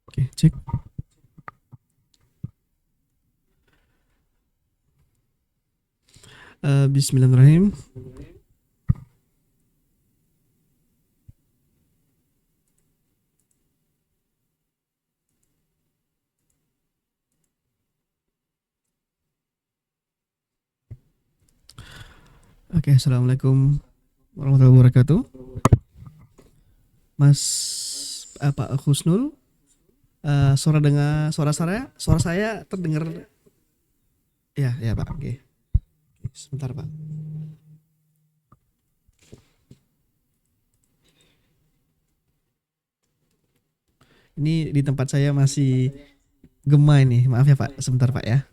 Oke, cek. Bismillahirrahmanirrahim. Oke, assalamualaikum warahmatullahi wabarakatuh. Mas Pak Husnul, suara saya terdengar ya, ya Pak. Oke. Sebentar Pak. Ini di tempat saya masih gema ini. Maaf ya Pak. Sebentar Pak ya.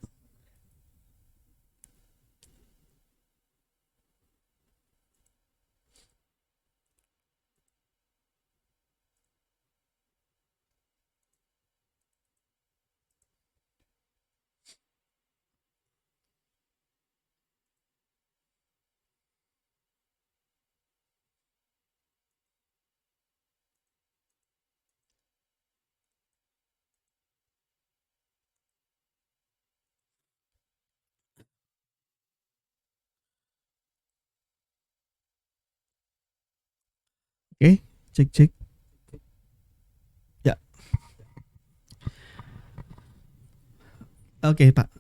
Oke, cek cek. Ya. Oke Pak.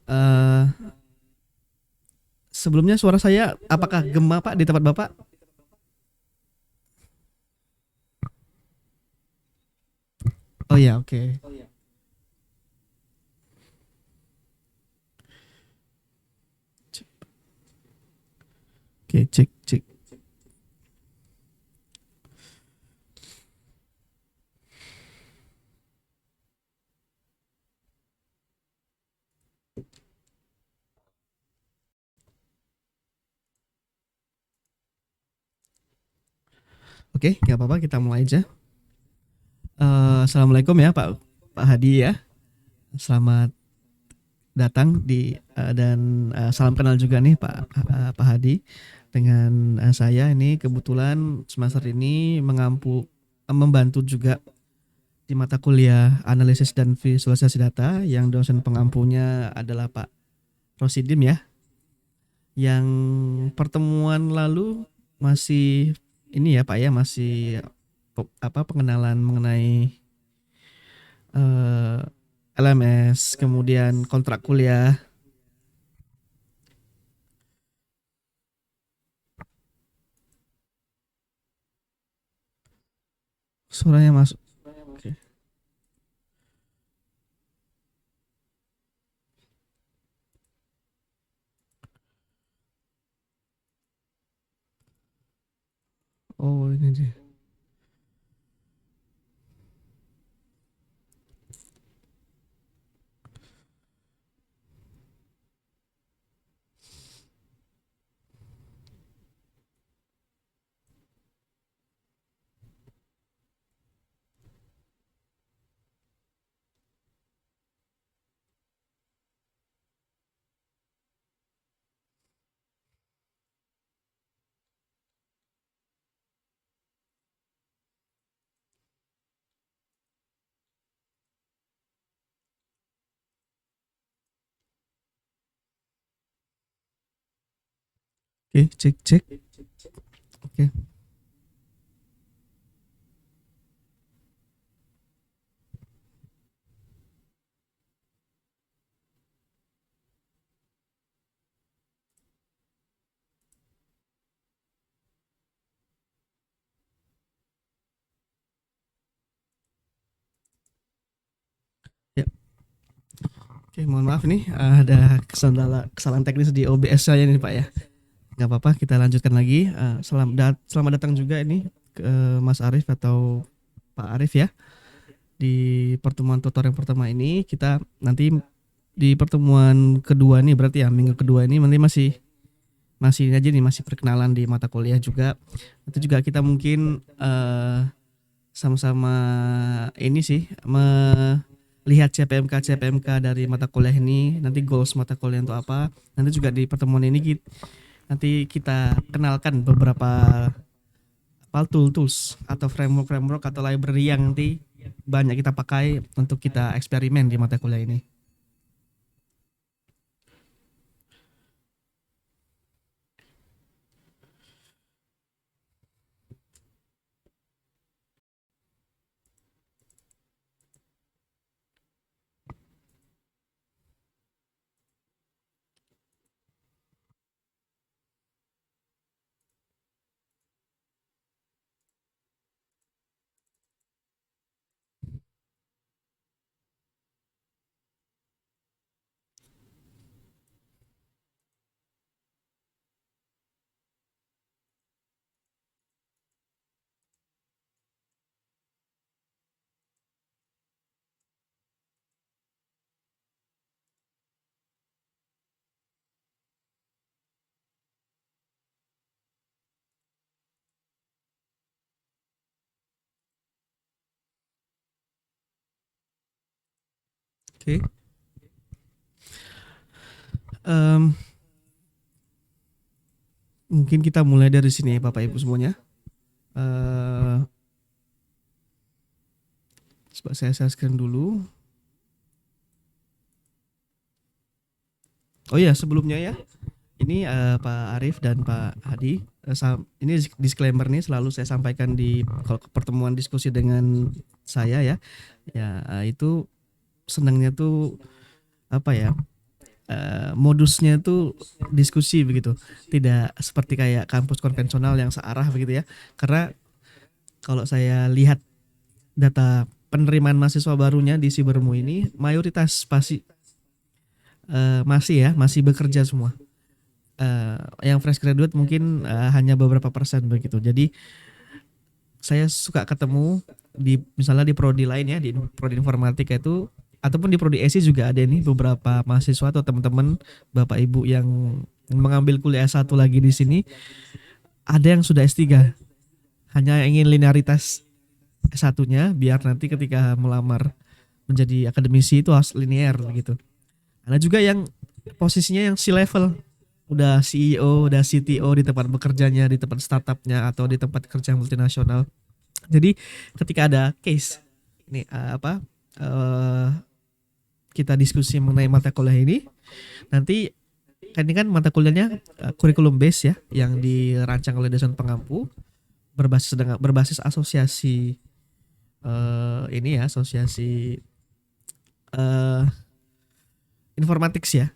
Sebelumnya suara saya apakah gema Pak di tempat Bapak? Oh ya, oke. Oke, cek cek. Oke, nggak apa-apa, kita mulai aja. Assalamualaikum ya Pak Hadi ya. Selamat datang dan salam kenal juga nih Pak Hadi. Dengan saya ini kebetulan semester ini membantu juga di mata kuliah analisis dan visualisasi data yang dosen pengampunya adalah Pak Rosidim ya. Yang pertemuan lalu masih ini ya Pak ya, masih pengenalan mengenai eh, LMS, kemudian kontrak kuliah. Suaranya masuk. Oke. Oh, ini dia. Oke, cek cek. Oke. Ya. Oke, mohon maaf nih, ada kesalahan teknis di OBS saya nih Pak ya. Nggak apa-apa, kita lanjutkan lagi. Selamat datang juga ini ke Mas Arif atau Pak Arif ya. Di pertemuan tutor yang pertama ini kita nanti di pertemuan kedua nih berarti ya minggu kedua ini nanti masih masih aja nih masih perkenalan di mata kuliah juga. Itu juga kita mungkin sama-sama ini sih melihat CPMK dari mata kuliah ini, nanti goals mata kuliah untuk apa. Nanti juga di pertemuan ini nanti kita kenalkan beberapa apa tools atau framework atau library yang nanti banyak kita pakai untuk kita eksperimen di mata kuliah ini. Oke. Em, Mungkin kita mulai dari sini ya Bapak Ibu semuanya. Eh, Coba saya share screen dulu. Oh iya, sebelumnya ya. Ini Pak Arif dan Pak Hadi. Ini disclaimer nih selalu saya sampaikan di kalau pertemuan diskusi dengan saya ya. Ya itu senangnya tuh apa ya? Modusnya tuh diskusi begitu. Tidak seperti kayak kampus konvensional yang searah begitu ya. Karena kalau saya lihat data penerimaan mahasiswa barunya di Sibermu ini mayoritas pasti masih bekerja semua. Yang fresh graduate mungkin hanya beberapa persen begitu. Jadi saya suka ketemu di misalnya di prodi lain ya, di prodi informatika itu ataupun di prodi ESI juga ada nih beberapa mahasiswa atau teman-teman Bapak Ibu yang mengambil kuliah S1 lagi di sini, ada yang sudah S3. Hanya ingin linearitas S1-nya biar nanti ketika melamar menjadi akademisi itu harus linear gitu. Ada juga yang posisinya yang C-level, udah CEO, udah CTO di tempat bekerjanya, di tempat startupnya atau di tempat kerja multinasional. Jadi ketika ada case ini kita diskusi mengenai mata kuliah ini, nanti ini kan mata kuliahnya kurikulum base ya, yang dirancang oleh dosen pengampu berbasis asosiasi ini ya, asosiasi informatics ya,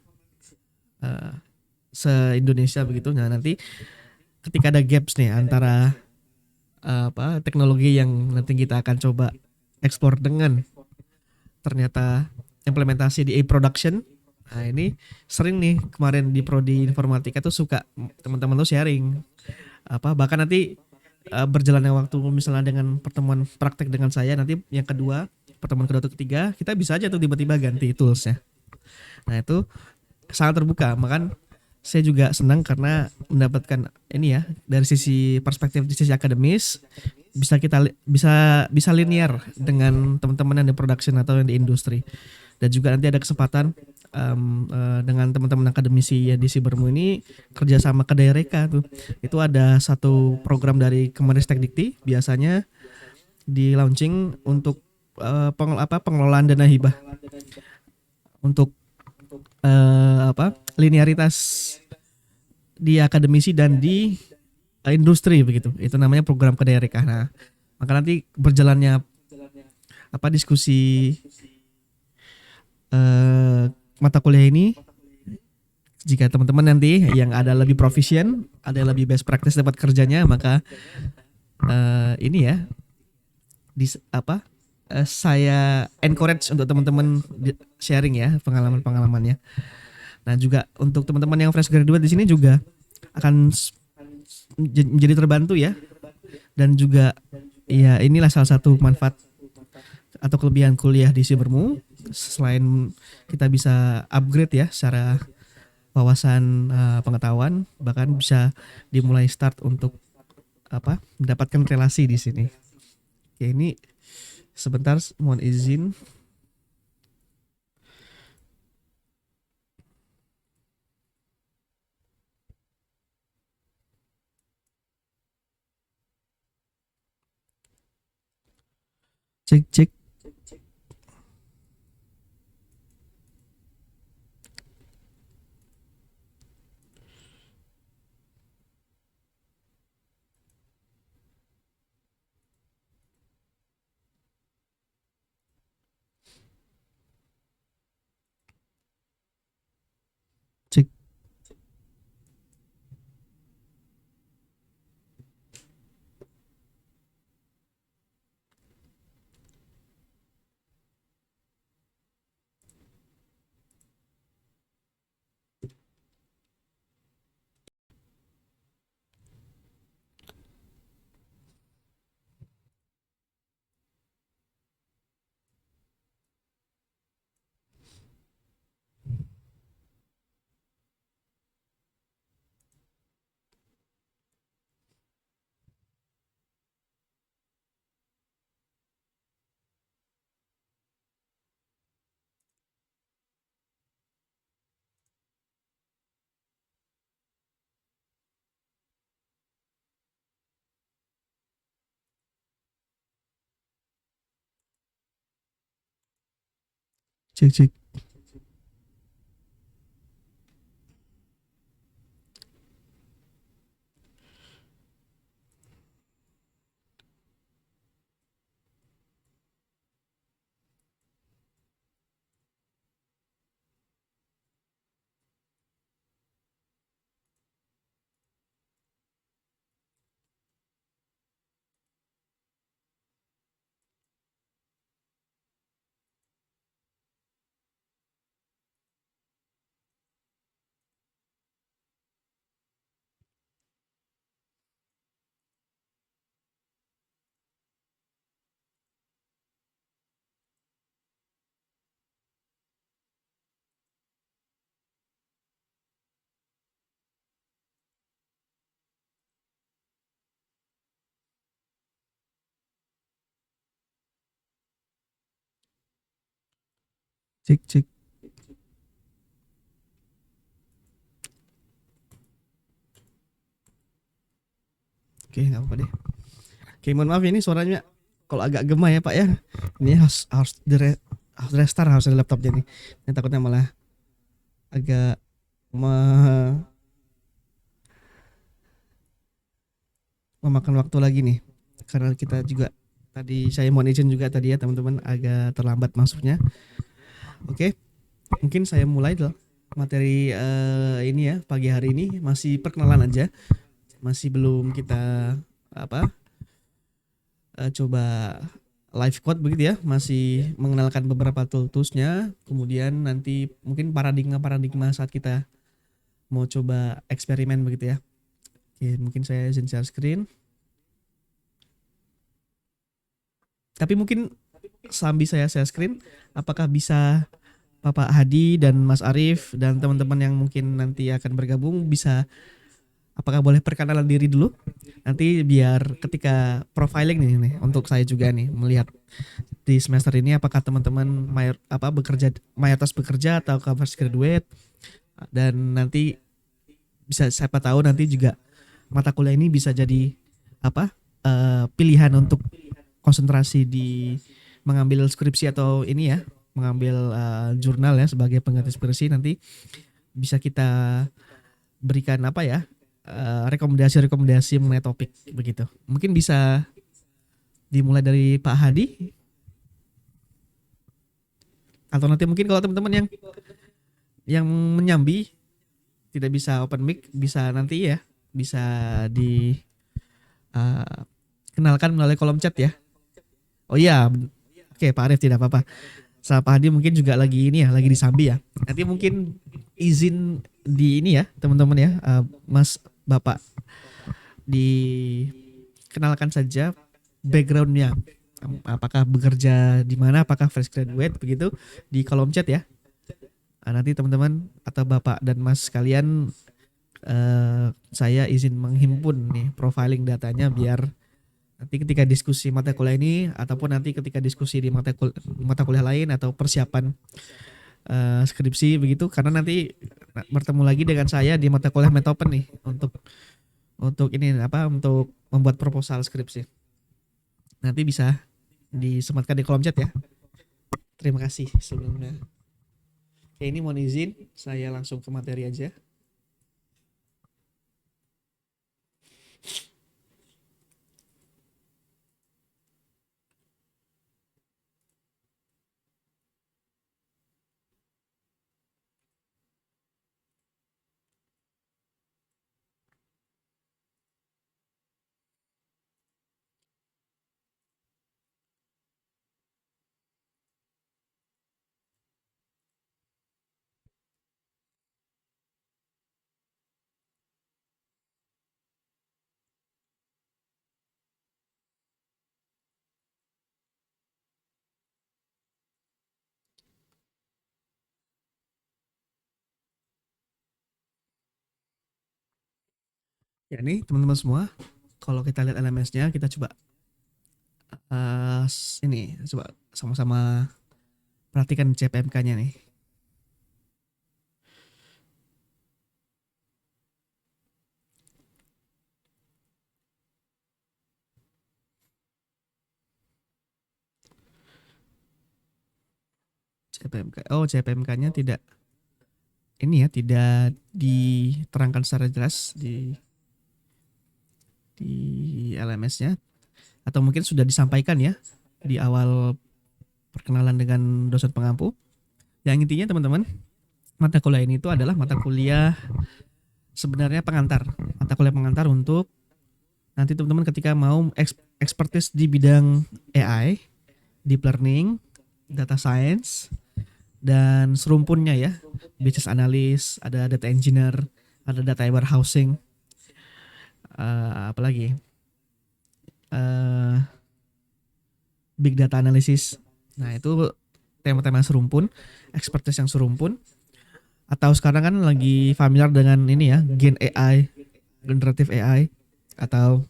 se-Indonesia begitu. Nah nanti ketika ada gaps nih antara teknologi yang nanti kita akan coba eksplor dengan ternyata implementasi di e-production. Nah ini sering nih kemarin di prodi informatika tuh suka teman-teman tuh sharing bahkan nanti berjalannya waktu misalnya dengan pertemuan praktek dengan saya, nanti yang kedua pertemuan kedua atau ketiga kita bisa aja tuh tiba-tiba ganti toolsnya. Nah itu sangat terbuka, makanya saya juga senang karena mendapatkan ini ya dari sisi perspektif di sisi akademis bisa linear dengan teman-teman yang di production atau yang di industri, dan juga nanti ada kesempatan dengan teman-teman akademisi ya di Sibermu ini kerjasama ke Daereka tuh. Itu ada satu program dari Kemenristek Dikti biasanya di launching untuk pengelolaan dana hibah untuk linearitas di akademisi dan di industri begitu. Itu namanya program Kedaereka. Nah, maka nanti berjalannya diskusi mata kuliah ini, jika teman-teman nanti yang ada lebih proficient, ada yang lebih best practice tempat kerjanya, maka ini ya saya encourage untuk teman-teman sharing ya pengalaman-pengalamannya. Nah juga untuk teman-teman yang fresh graduate di sini juga akan menjadi terbantu ya, dan juga ya inilah salah satu manfaat atau kelebihan kuliah di Cybermu. Selain kita bisa upgrade ya secara wawasan pengetahuan, bahkan bisa dimulai start untuk mendapatkan relasi di sini. Oke, ini sebentar mohon izin. Cek cek. Cek. Cek cek. Cek cek. Oke, nggak apa-apa deh. Oke, mohon maaf ini suaranya kalau agak gema ya Pak ya. Ini harus restart harus ada laptopnya nih. Ini takutnya malah agak memakan waktu lagi nih. Karena kita juga tadi saya mohon izin juga tadi ya teman-teman agak terlambat masuknya. Oke, mungkin saya mulai dulu materi ini ya pagi hari ini masih perkenalan aja. Masih belum kita apa coba live code begitu ya, masih mengenalkan beberapa toolsnya, kemudian nanti mungkin paradigma saat kita mau coba eksperimen begitu ya. Oke, mungkin saya izin share screen. Tapi mungkin sambil saya share screen, apakah bisa Bapak Hadi dan Mas Arif dan teman-teman yang mungkin nanti akan bergabung bisa apakah boleh perkenalan diri dulu? Nanti biar ketika profiling nih untuk saya juga nih melihat di semester ini apakah teman-teman mayoritas bekerja atau fresh graduate, dan nanti bisa siapa tahu nanti juga mata kuliah ini bisa jadi pilihan untuk konsentrasi di mengambil skripsi atau ini ya mengambil jurnal ya sebagai pengganti skripsi. Nanti bisa kita berikan rekomendasi-rekomendasi mengenai topik begitu. Mungkin bisa dimulai dari Pak Hadi, atau nanti mungkin kalau teman-teman yang menyambi tidak bisa open mic bisa nanti ya bisa di kenalkan melalui kolom chat ya. Oh iya, Oke, Pak Arif tidak apa-apa. Sa Pak Hadi mungkin juga lagi ini ya, lagi di Sambi ya. Nanti mungkin izin di ini ya, teman-teman ya, Mas Bapak dikenalkan saja backgroundnya. Apakah bekerja di mana, apakah fresh graduate begitu di kolom chat ya. Nanti teman-teman atau Bapak dan Mas sekalian saya izin menghimpun nih profiling datanya biar nanti ketika diskusi mata kuliah ini ataupun nanti ketika diskusi di mata kuliah lain atau persiapan skripsi begitu karena nanti bertemu lagi dengan saya di mata kuliah Metopen nih untuk ini apa untuk membuat proposal skripsi. Nanti bisa disematkan di kolom chat ya. Terima kasih sebelumnya. Oke, ini mohon izin saya langsung ke materi aja. Ya ini teman-teman semua, kalau kita lihat LMS-nya kita coba ini coba sama-sama perhatikan CPMK-nya nih. CPMK. Oh, CPMK-nya tidak ini ya, tidak diterangkan secara jelas di LMS-nya atau mungkin sudah disampaikan ya di awal perkenalan dengan dosen pengampu. Yang intinya teman-teman, mata kuliah ini itu adalah mata kuliah sebenarnya pengantar. Mata kuliah pengantar untuk nanti teman-teman ketika mau expertise di bidang AI, deep learning, data science, dan serumpunnya ya, business analyst, ada data engineer, ada data warehousing, apalagi big data analysis. Nah itu tema-tema serumpun, expertise yang serumpun. Atau sekarang kan lagi familiar dengan ini ya, Gen AI, generative AI, atau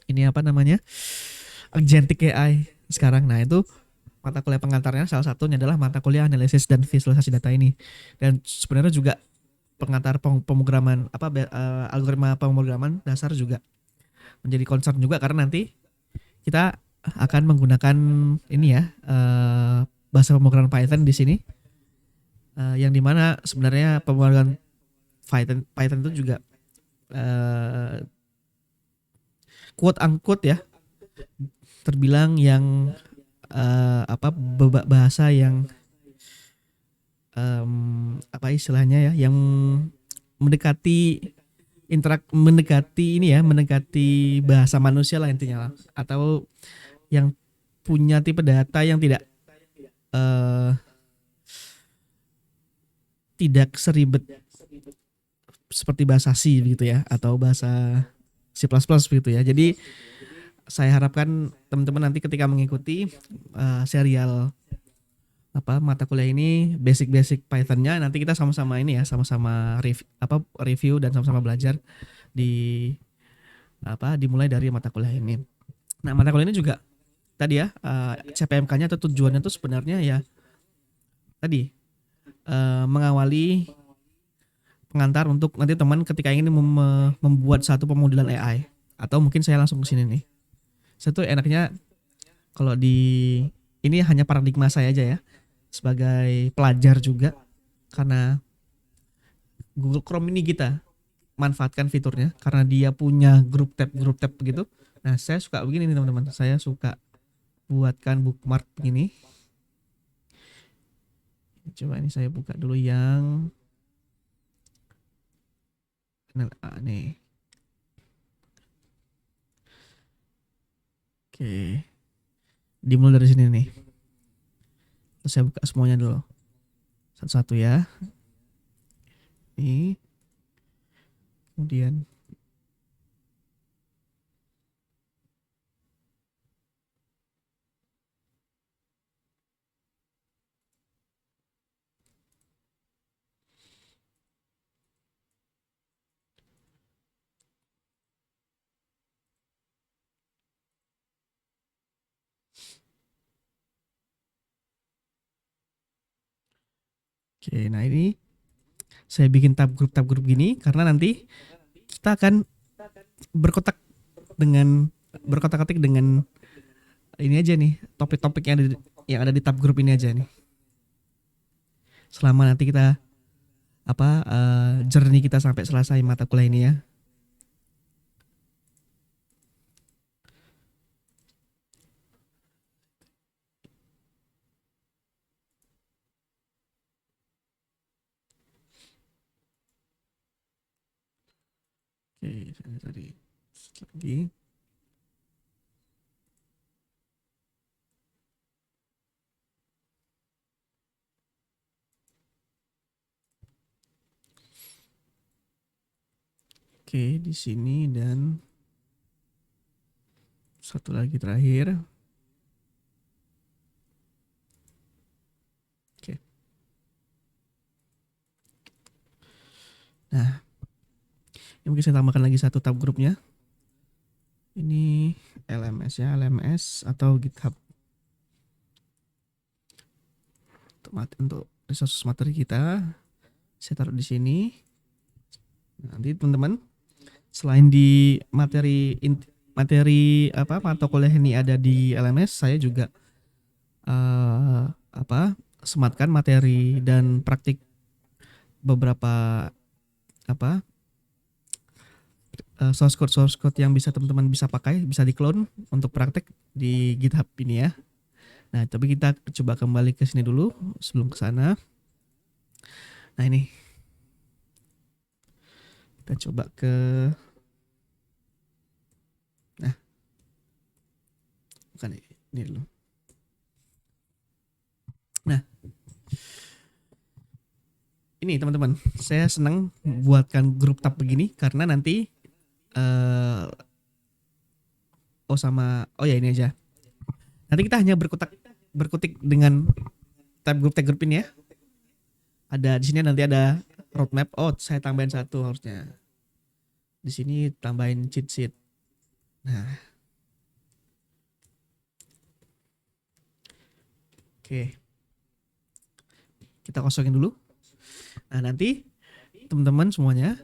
ini apa namanya, agentic AI sekarang. Nah itu mata kuliah pengantarnya salah satunya adalah mata kuliah analisis dan visualisasi data ini. Dan sebenarnya juga pengantar pemrograman apa algoritma pemrograman dasar juga menjadi concern juga karena nanti kita akan menggunakan ini ya bahasa pemrograman Python di sini yang dimana sebenarnya pemrograman Python itu juga quote unquote ya terbilang yang apa bahasa yang apa istilahnya ya yang mendekati mendekati bahasa manusia lah intinya lah atau yang punya tipe data yang eh, tidak seribet seperti bahasa C begitu ya atau bahasa C++ begitu ya. Jadi saya harapkan teman-teman nanti ketika mengikuti serial apa mata kuliah ini basic-basic Python-nya nanti kita sama-sama ini ya sama-sama review dan sama-sama belajar di apa dimulai dari mata kuliah ini. Nah, mata kuliah ini juga tadi ya CPMK-nya atau tujuannya itu sebenarnya ya tadi mengawali pengantar untuk nanti teman ketika ingin membuat satu pemodelan AI atau mungkin saya langsung ke sini nih. Satu enaknya kalau di ini hanya paradigma saya aja ya sebagai pelajar juga karena Google Chrome ini kita manfaatkan fiturnya karena dia punya grup tab begitu. Nah, saya suka begini nih teman-teman. Saya suka buatkan bookmark begini. Coba ini saya buka dulu yang nih. Oke. Dimulai dari sini nih. Saya buka semuanya dulu satu-satu ya. Ini kemudian oke, nah ini saya bikin tab grup gini karena nanti kita akan berkotak dengan berkotak-katik dengan ini aja nih, topik-topik yang ada di tab grup ini aja nih. Selama nanti kita journey kita sampai selesai mata kuliah ini ya. Oke, tadi lagi. Oke, di sini dan satu lagi terakhir. Oke. Nah, ini mungkin saya tambahkan lagi satu tab grupnya. Ini LMS ya, LMS atau GitHub. Untuk resource materi kita, saya taruh di sini. Nanti teman-teman, selain di materi mata kuliah ini ada di LMS, saya juga sematkan materi dan praktik beberapa source code yang bisa teman-teman bisa pakai, bisa di clone untuk praktek di GitHub ini ya. Nah, tapi kita coba kembali ke sini dulu sebelum ke sana. Nah, ini kita coba ke bukan ini dulu. Nah, ini teman-teman, saya senang buatkan grup tab begini karena nanti oh ya ini aja. Nanti kita hanya berkutik dengan tab grup ini ya. Ada di sini nanti ada roadmap. Oh, saya tambahin satu harusnya. Di sini tambahin cheat sheet. Nah. Oke. Kita kosongin dulu. Nah, nanti teman-teman semuanya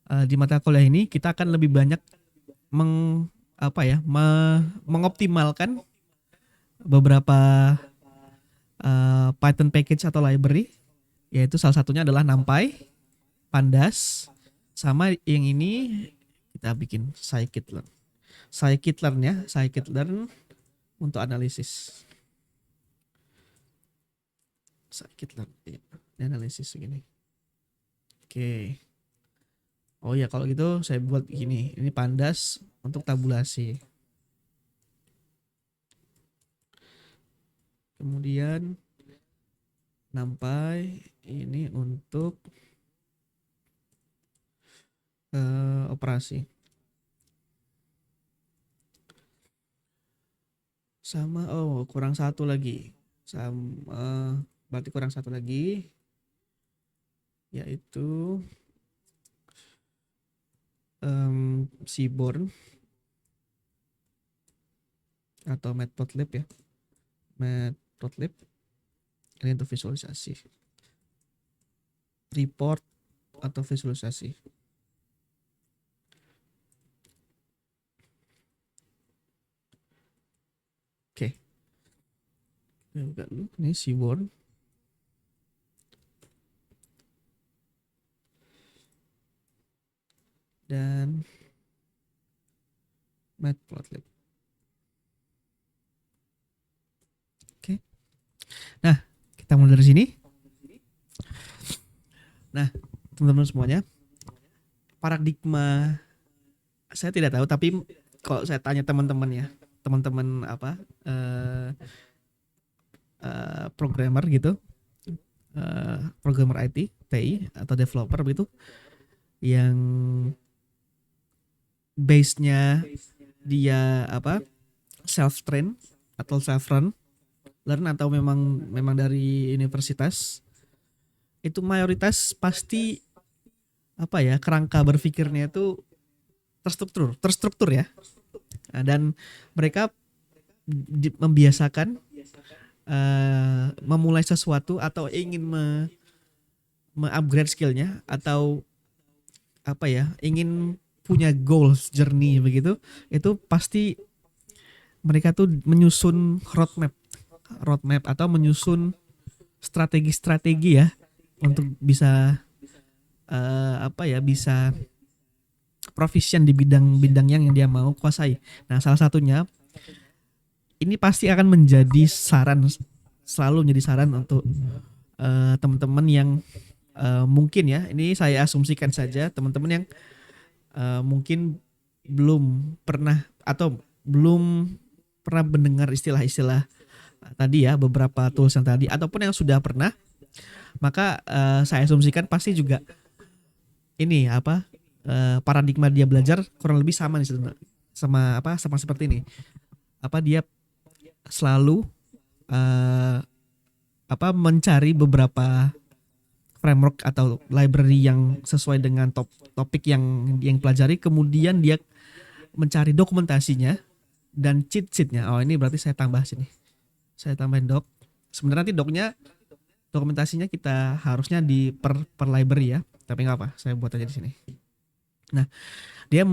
di mata kuliah ini kita akan lebih banyak mengoptimalkan beberapa Python package atau library, yaitu salah satunya adalah NumPy, Pandas, sama yang ini kita bikin scikit-learn. Scikit-learn ya, scikit-learn untuk analisis. Scikit-learn, ya, analisis segini. Oke. Oh ya, kalau gitu saya buat gini. Ini Pandas untuk tabulasi. Kemudian NumPy ini untuk operasi. Sama kurang satu lagi. Berarti kurang satu lagi, yaitu Seaborn atau Matplotlib ya. Matplotlib ini untuk visualisasi. Report atau visualisasi. Oke. Ini Seaborn. Dan Matplotlib. Oke. Nah, kita mulai dari sini. Nah, teman-teman semuanya, paradigma saya tidak tahu, tapi kalau saya tanya teman-teman ya, teman-teman programmer gitu, programmer IT, TI atau developer begitu yang base-nya dia apa self train atau self run learn atau memang memang dari universitas, itu mayoritas pasti apa ya, kerangka berpikirnya itu terstruktur ya. Nah, dan mereka membiasakan memulai sesuatu atau ingin upgrade skillnya atau apa ya, ingin punya goals journey begitu, itu pasti mereka tuh menyusun roadmap atau menyusun strategi-strategi ya untuk bisa apa ya, bisa proficient di bidang-bidang yang dia mau kuasai. Nah, salah satunya ini pasti akan menjadi saran, selalu menjadi saran untuk teman-teman yang mungkin ya, ini saya asumsikan saja, teman-teman yang mungkin belum pernah atau belum pernah mendengar istilah-istilah tadi ya, beberapa tools yang tadi, ataupun yang sudah pernah, maka saya asumsikan pasti juga ini apa, paradigma dia belajar kurang lebih sama nih, sama apa, sama seperti ini. Apa dia selalu apa, mencari beberapa framework atau library yang sesuai dengan topik yang pelajari, kemudian dia mencari dokumentasinya dan cheat sheetnya. Oh, ini berarti saya tambah sini. Saya tambahin doc. Sebenarnya nanti dokumentasinya kita harusnya di per library ya. Tapi nggak apa, saya buat aja di sini. Nah, dia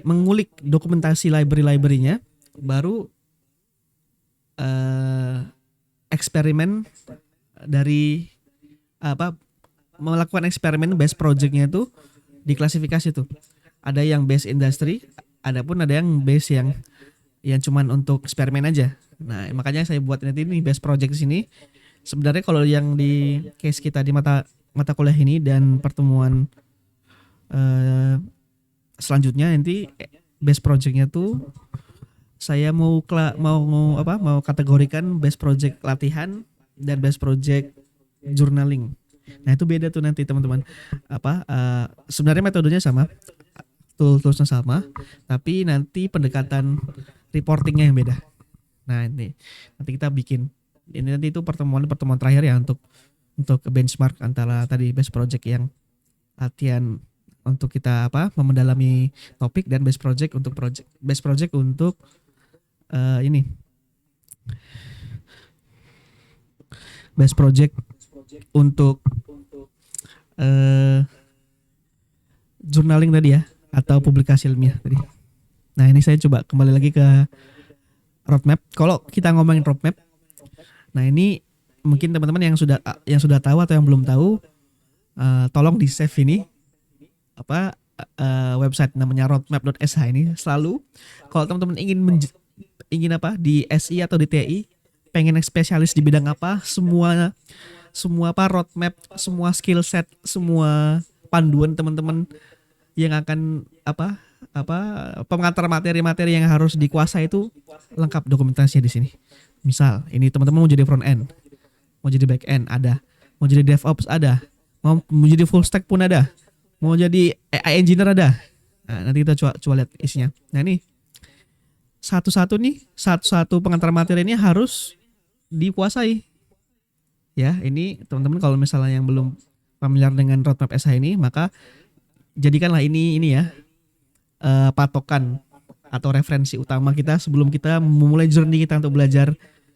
mengulik dokumentasi library-nya, baru eksperimen dari apa, melakukan eksperimen base projectnya itu diklasifikasi tuh. Ada yang base industry, ada yang base yang cuman untuk eksperimen aja. Nah, makanya saya buat nanti ini base project di sini. Sebenarnya kalau yang di case kita di mata kuliah ini dan pertemuan selanjutnya nanti base projectnya tuh saya mau kategorikan base project latihan dan base project journaling. Nah, itu beda tuh nanti teman-teman. Apa sebenarnya metodenya sama, toolsnya sama, tapi nanti pendekatan reportingnya yang beda. Nah, ini nanti kita bikin ini, nanti itu pertemuan terakhir ya untuk benchmark antara tadi base project yang latihan untuk kita apa, mendalami topik, dan base project untuk ini base project untuk journaling tadi ya, atau publikasi ilmiah tadi. Nah, ini saya coba kembali lagi ke roadmap. Kalau kita ngomongin roadmap, nah ini mungkin teman-teman yang sudah tahu atau yang belum tahu, tolong di save ini apa, website namanya roadmap.sh. Ini selalu kalau teman-teman ingin apa di SI atau di TI, pengen spesialis di bidang apa, semua apa roadmap, semua skill set, semua panduan teman-teman yang akan apa pengantar materi-materi yang harus dikuasai itu lengkap dokumentasinya di sini. Misal ini teman-teman mau jadi front end, mau jadi back end ada, mau jadi DevOps ada, mau jadi full stack pun ada, mau jadi AI engineer ada. Nah, nanti kita coba lihat isinya. Nah, ini satu pengantar materi ini harus dikuasai. Ya, ini teman-teman kalau misalnya yang belum familiar dengan roadmap SH ini, maka jadikanlah ini ya, patokan atau referensi utama kita sebelum kita memulai journey kita untuk belajar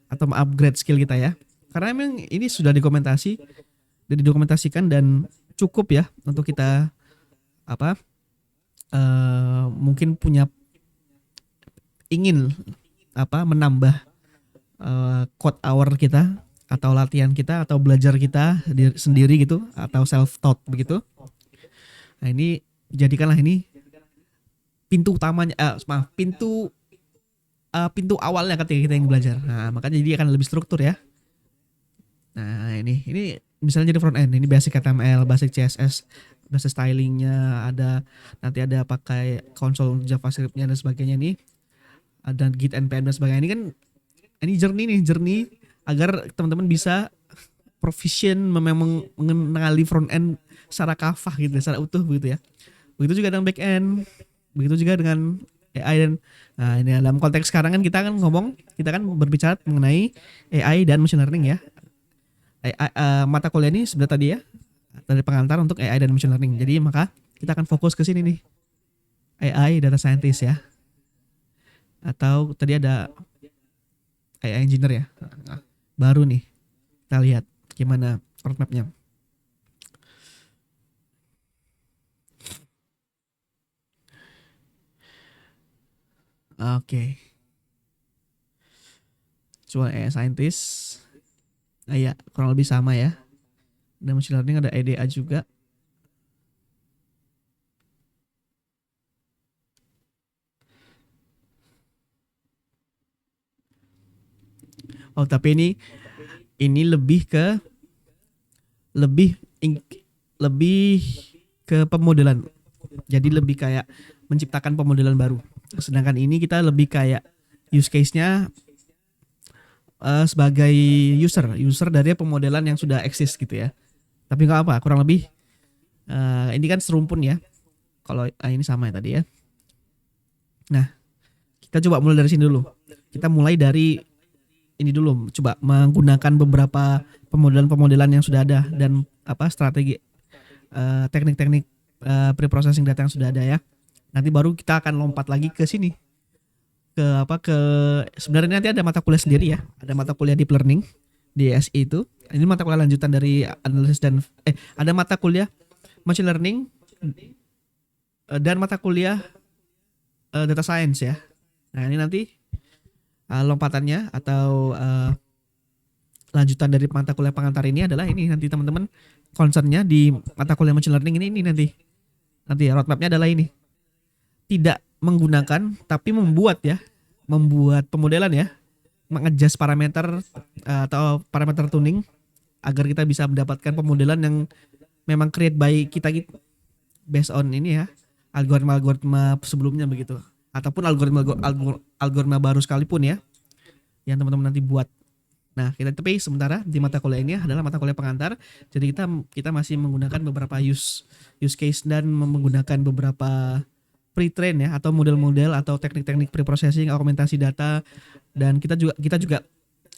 atau upgrade skill kita ya. Karena memang ini sudah didokumentasikan dan cukup ya untuk kita apa, mungkin ingin apa, menambah code hour kita atau latihan kita atau belajar kita sendiri gitu, atau self taught begitu. Nah, ini jadikanlah ini pintu utamanya, pintu awalnya ketika kita yang belajar. Nah, makanya jadi akan lebih struktur ya. Nah, ini misalnya jadi front end, ini basic HTML, basic CSS, basic stylingnya ada, nanti ada pakai konsol JavaScript-nya dan sebagainya nih, ada Git npm dan sebagainya. Ini kan ini journey agar teman-teman bisa proficient memang mengenali front end secara kafah gitu, secara utuh begitu ya. Begitu juga dengan back end, begitu juga dengan AI dan nah ini dalam konteks sekarang kan kita kan berbicara mengenai AI dan machine learning ya. Mata kuliah ini sebenarnya tadi ya dari pengantar untuk AI dan machine learning. Jadi maka kita akan fokus ke sini nih, AI data scientist ya. Atau tadi ada AI engineer ya. Nah, baru nih kita lihat gimana roadmapnya. Oke, coba AI scientist. Nah, ya kurang lebih sama ya. Dan machine learning ada EDA juga. Oh, tapi ini lebih ke lebih ing- lebih ke pemodelan. Jadi lebih kayak menciptakan pemodelan baru. Sedangkan ini kita lebih kayak use case-nya sebagai user dari pemodelan yang sudah eksis gitu ya. Tapi nggak apa, kurang lebih ini kan serumpun ya. Kalau ini sama ya tadi ya. Nah, kita coba mulai dari sini dulu. Kita mulai dari ini dulu, coba menggunakan beberapa pemodelan-pemodelan yang sudah ada dan apa strategi teknik-teknik pre-processing data yang sudah ada ya. Nanti baru kita akan lompat lagi ke sini ke sebenarnya nanti ada mata kuliah sendiri ya. Ada mata kuliah deep learning di SI itu. Ini mata kuliah lanjutan dari analisis dan ada mata kuliah machine learning dan mata kuliah data science ya. Nah, ini nanti lompatannya atau lanjutan dari mata kuliah pengantar ini adalah ini nanti teman-teman concernnya di mata kuliah machine learning ini nanti roadmapnya adalah ini tidak menggunakan tapi membuat pemodelan ya, mengadjust parameter atau parameter tuning agar kita bisa mendapatkan pemodelan yang memang create by kita based on ini ya algoritma sebelumnya begitu ataupun algoritma baru sekalipun ya yang teman-teman nanti buat. Nah, kita tapi sementara di mata kuliah ini adalah mata kuliah pengantar. Jadi kita masih menggunakan beberapa use case dan menggunakan beberapa pre-train ya atau model-model atau teknik-teknik pre-processing, augmentasi data dan kita juga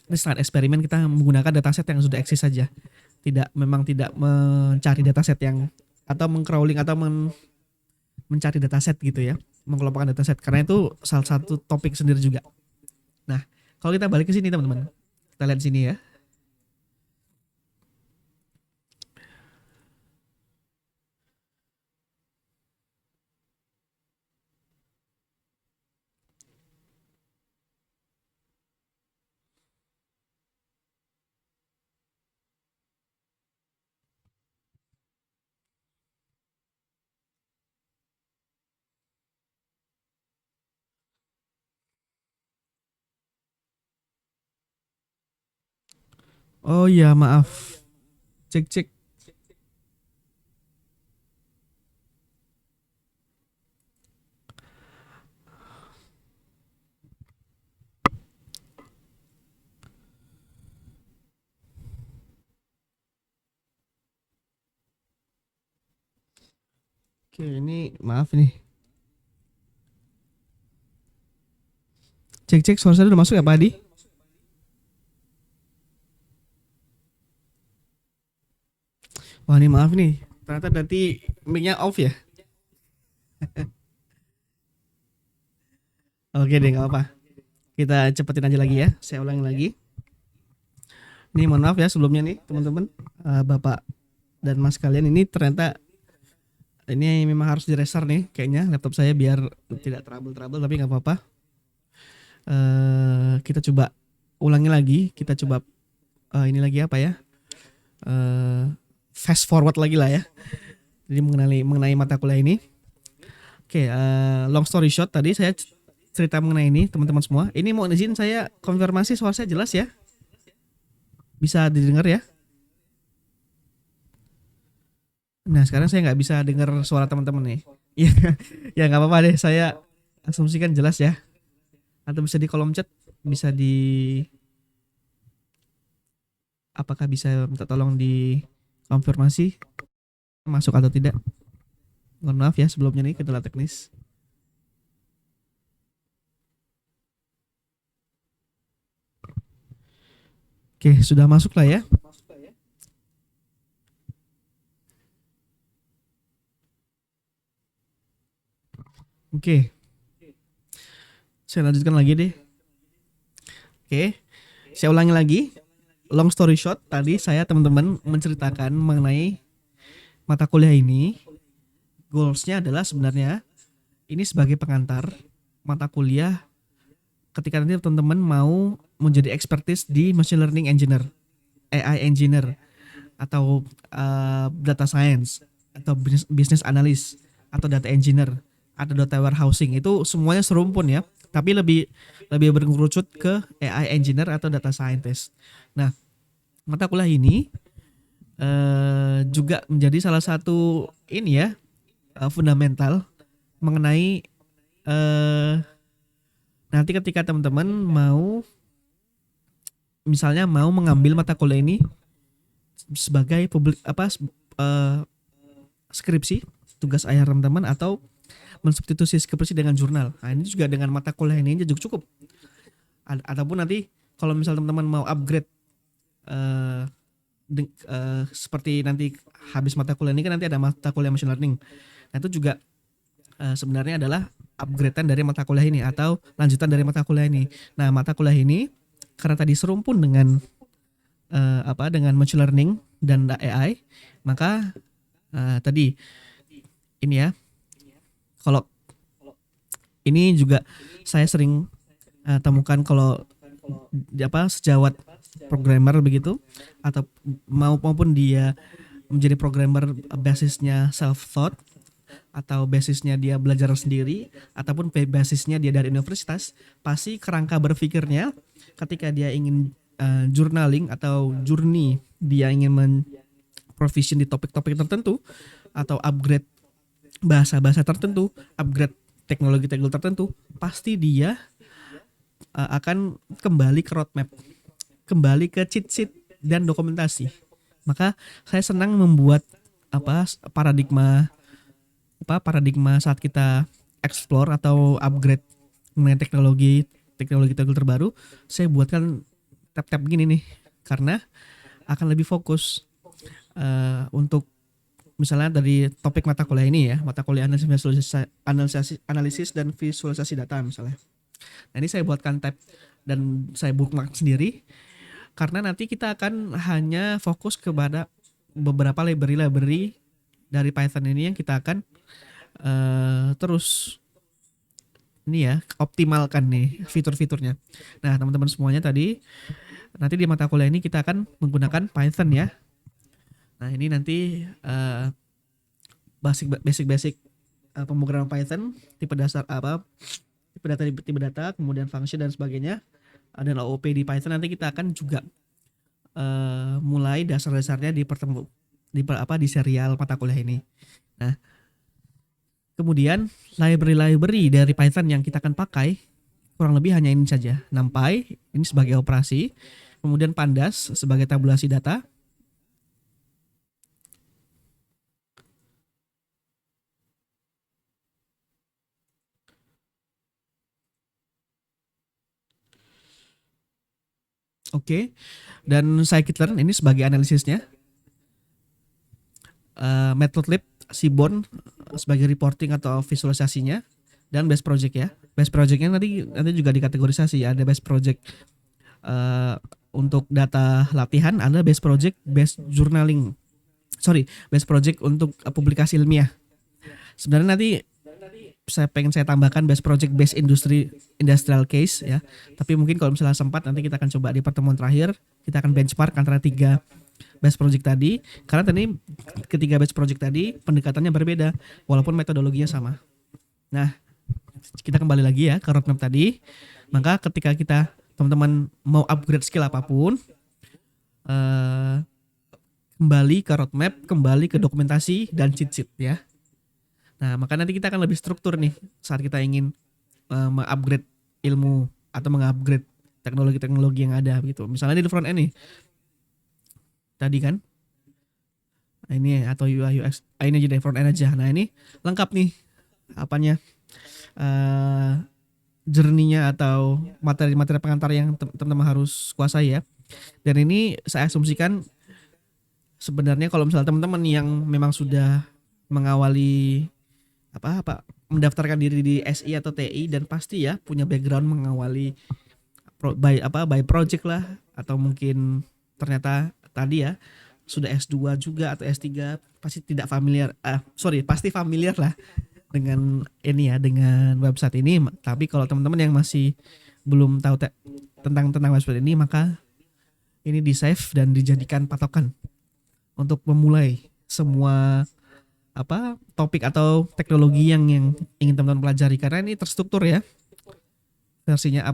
ini saat eksperimen kita menggunakan dataset yang sudah eksis saja. Tidak mencari dataset yang atau mengcrawling atau mencari dataset gitu ya. Mengelompokkan dataset karena itu salah satu topik sendiri juga. Nah, kalau kita balik ke sini teman-teman. Kita lihat sini ya. Oh ya, maaf. Cek cek. Oke, ini maaf nih. Cek cek suara saya udah masuk ya Pak Adi? Wah, ini maaf nih. Ternyata nanti mic-nya off ya. Oke deh, nggak apa-apa. Kita cepetin aja lagi ya. Saya ulangi lagi. Ini mohon maaf ya sebelumnya nih teman-teman, Bapak dan Mas kalian ini ternyata ini memang harus direser nih kayaknya laptop saya biar tidak trouble-trouble tapi nggak apa-apa. Kita coba ulangi lagi. Kita coba ini lagi apa ya? Fast forward lagi lah ya. Jadi mengenai mata kuliah ini. Oke, long story short tadi saya cerita mengenai ini teman-teman semua. Ini mau izin saya konfirmasi suara saya jelas ya? Bisa didengar ya? Nah sekarang saya nggak bisa dengar suara teman-teman nih. Iya, ya nggak apa-apa deh. Saya asumsikan jelas ya. Atau bisa di kolom chat, bisa di Apakah bisa minta tolong dikonfirmasi masuk atau tidak? Mohon maaf ya sebelumnya nih kendala teknis. Oke, sudah masuk lah ya. Oke, saya lanjutkan lagi deh. Oke, saya ulangi lagi. Long story short, tadi saya teman-teman menceritakan mengenai mata kuliah ini. Goalsnya adalah sebenarnya ini sebagai pengantar mata kuliah ketika nanti teman-teman mau menjadi expertise di machine learning engineer, AI engineer, atau data science, atau business analyst, atau data engineer, atau data warehousing. Itu semuanya serumpun ya, tapi lebih lebih berkerucut ke AI engineer atau data scientist. Nah, mata kuliah ini juga menjadi salah satu ini ya, fundamental mengenai eh, nanti ketika teman-teman mau misalnya mau mengambil mata kuliah ini sebagai publik apa skripsi, tugas akhir teman-teman, atau mensubstitusi skripsi dengan jurnal. Nah, ini juga dengan mata kuliah ini juga cukup. Ataupun nanti kalau misal teman-teman mau upgrade eh, seperti nanti habis mata kuliah ini kan nanti ada mata kuliah machine learning. Nah, itu juga sebenarnya adalah upgradean dari mata kuliah ini atau lanjutan dari mata kuliah ini. Nah, mata kuliah ini karena tadi serumpun dengan dengan machine learning dan AI, maka tadi ini ya, kalau ini juga saya sering temukan kalau sejawat programmer begitu, atau maupun dia menjadi programmer basisnya self taught atau basisnya dia belajar sendiri ataupun basisnya dia dari universitas, pasti kerangka berpikirnya ketika dia ingin journaling atau journey, dia ingin proficient di topik-topik tertentu atau upgrade bahasa-bahasa tertentu, upgrade teknologi-teknologi tertentu, pasti dia akan kembali ke roadmap, kembali ke cheat sheet dan dokumentasi. Maka saya senang membuat paradigma saat kita explore atau upgrade mengenai teknologi terbaru. Saya buatkan tab-tab begini nih, karena akan lebih fokus untuk misalnya dari topik mata kuliah ini ya, mata kuliah analisis dan visualisasi data misalnya. Nah, ini saya buatkan tab dan saya bookmark sendiri, karena nanti kita akan hanya fokus kepada beberapa library dari Python ini yang kita akan terus ini ya, optimalkan nih fitur-fiturnya. Nah, teman-teman semuanya, nanti di mata kuliah ini kita akan menggunakan Python ya. Nah, ini nanti basic pemrograman Python, tipe dasar tipe data, kemudian function dan sebagainya, dan OOP di Python. Nanti kita akan juga mulai dasar-dasarnya di serial mata kuliah ini. Nah, kemudian library dari Python yang kita akan pakai kurang lebih hanya ini saja. NumPy ini sebagai operasi, kemudian Pandas sebagai tabulasi data, oke, dan scikit-learn ini sebagai analisisnya, Matplotlib, Seaborn sebagai reporting atau visualisasinya, dan best project ya. Best projectnya nanti juga dikategorisasi, ada best project untuk data latihan, ada best project best project untuk publikasi ilmiah. Sebenarnya nanti saya tambahkan best project best industrial case ya. Tapi mungkin kalau misalnya sempat nanti kita akan coba di pertemuan terakhir, kita akan benchmark antara 3 best project tadi, karena tadi ketiga best project tadi pendekatannya berbeda walaupun metodologinya sama. Nah, kita kembali lagi ya ke roadmap tadi. Maka ketika kita teman-teman mau upgrade skill apapun, kembali ke roadmap, kembali ke dokumentasi dan cheat sheet ya. Nah, maka nanti kita akan lebih struktur nih saat kita ingin mengupgrade ilmu atau mengupgrade teknologi-teknologi yang ada gitu. Misalnya di front end nih, tadi kan. Nah, ini atau UI UX. Ini aja deh front end aja. Nah, ini lengkap nih apanya eh journey-nya atau materi-materi pengantar yang teman-teman harus kuasai ya. Dan ini saya asumsikan sebenarnya kalau misalnya teman-teman yang memang sudah mengawali apa mendaftarkan diri di SI atau TI dan pasti ya punya background mengawali by project lah, atau mungkin ternyata tadi ya sudah S2 juga atau S3, pasti tidak familiar pasti familiar lah dengan ini ya, dengan website ini. Tapi kalau teman-teman yang masih belum tahu tentang website ini, maka ini di save dan dijadikan patokan untuk memulai semua topik atau teknologi yang ingin teman-teman pelajari, karena ini terstruktur ya versinya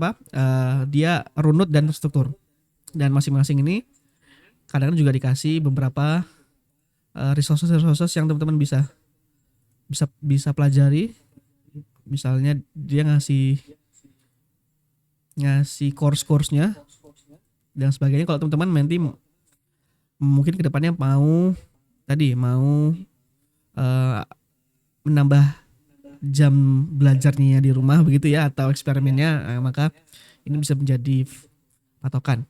dia runut dan terstruktur, dan masing-masing ini kadang juga dikasih beberapa resources yang teman-teman bisa pelajari. Misalnya dia ngasih course-nya dan sebagainya. Kalau teman-teman nanti mungkin kedepannya mau menambah jam belajarnya di rumah begitu ya, atau eksperimennya, maka ini bisa menjadi patokan,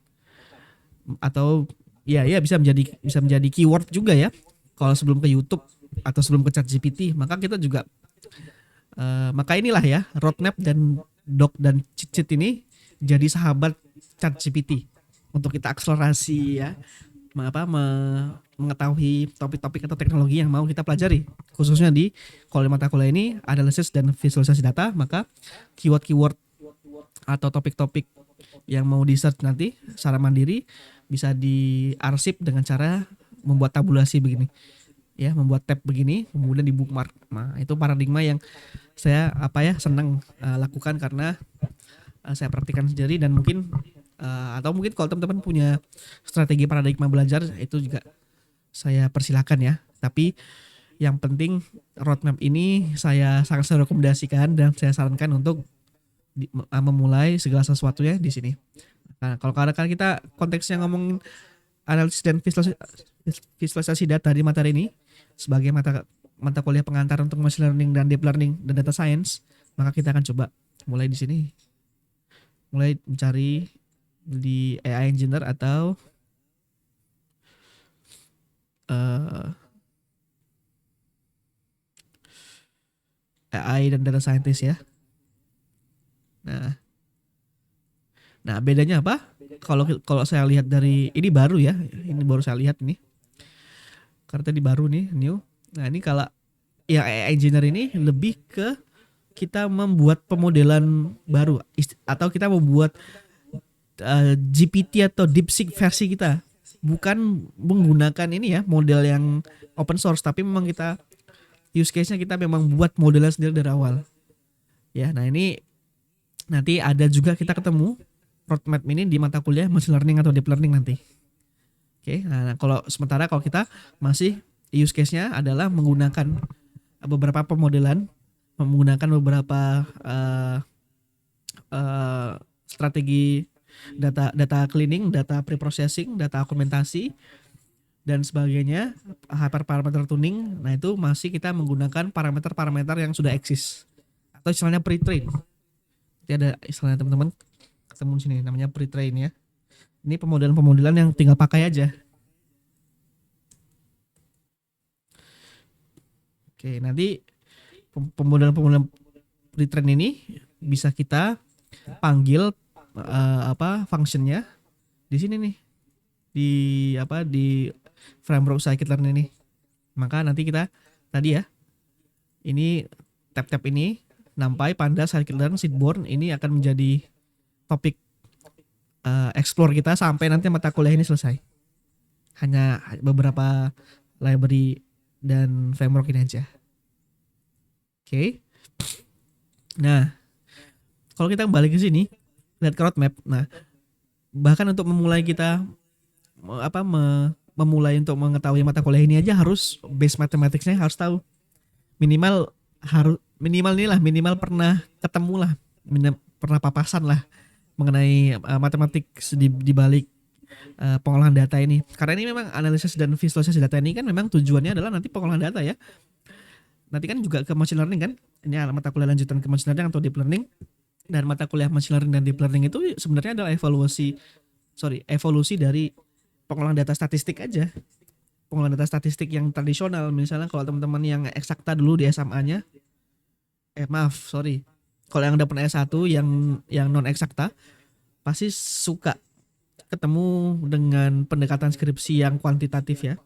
atau ya bisa menjadi keyword juga ya. Kalau sebelum ke YouTube atau sebelum ke ChatGPT, maka kita juga maka inilah ya roadmap dan doc dan cheat sheet ini jadi sahabat ChatGPT untuk kita akselerasi ya, mengetahui topik-topik atau teknologi yang mau kita pelajari, khususnya di mata kuliah ini analisis dan visualisasi data. Maka keyword-keyword atau topik-topik yang mau di search nanti secara mandiri bisa diarsip dengan cara membuat tabulasi begini ya, membuat tab begini, kemudian di bookmark. Nah, itu paradigma yang saya senang lakukan karena saya praktikkan sendiri, dan mungkin atau mungkin kalau teman-teman punya strategi paradigma belajar itu juga saya persilakan ya. Tapi yang penting roadmap ini saya sangat rekomendasikan dan saya sarankan untuk memulai segala sesuatunya di sini. Nah, kalau kadang kita konteksnya ngomongin analisis dan visualisasi data di materi ini sebagai mata kuliah pengantar untuk machine learning dan deep learning dan data science, maka kita akan coba mulai di sini, mulai mencari di AI engineer atau AI dan data scientist ya. Nah bedanya apa? Kalau saya lihat dari ini baru ya, ini baru saya lihat ini, karena tadi baru nih new. Nah ini kalau ya AI engineer ini lebih ke kita membuat pemodelan baru atau kita membuat GPT atau DeepSeek versi kita, bukan menggunakan ini ya model yang open source, tapi memang kita use case-nya kita memang buat modelnya sendiri dari awal ya. Nah ini nanti ada juga kita ketemu roadmap ini di mata kuliah machine learning atau deep learning nanti. Oke, nah kalau kita masih use case-nya adalah menggunakan beberapa pemodelan, menggunakan beberapa strategi data cleaning, data preprocessing, data argumentasi dan sebagainya, hyperparameter tuning. Nah itu masih kita menggunakan parameter-parameter yang sudah eksis atau istilahnya pre-train. Jadi ada istilahnya teman-teman ketemu sini namanya pre-train ya. Ini pemodelan-pemodelan yang tinggal pakai aja. Oke, nanti pemodelan-pemodelan pre-train ini bisa kita panggil functionnya di sini nih, di framework scikit-learn ini. Maka nanti kita tadi ya, ini tab-tab ini NumPy, Pandas, scikit-learn, Seedborn ini akan menjadi topik explore kita sampai nanti mata kuliah ini selesai. Hanya beberapa library dan framework ini aja. Oke. Nah, kalau kita balik ke sini, lihat ke roadmap. Nah, bahkan untuk memulai kita memulai untuk mengetahui mata kuliah ini aja harus base matematiknya harus tahu. Minimal pernah ketemu lah, pernah papasan lah mengenai matematik di balik pengolahan data ini. Karena ini memang analisis dan visualisasi data ini kan memang tujuannya adalah nanti pengolahan data ya. Nanti kan juga ke machine learning kan. Ini mata kuliah lanjutan ke machine learning atau deep learning. Dan mata kuliah machine learning dan deep learning itu sebenarnya adalah evolusi dari pengolahan data statistik aja. Pengolahan data statistik yang tradisional. Misalnya kalau teman-teman yang eksakta dulu di SMA-nya, kalau yang udah pernah S1 yang non eksakta pasti suka ketemu dengan pendekatan skripsi yang kuantitatif ya,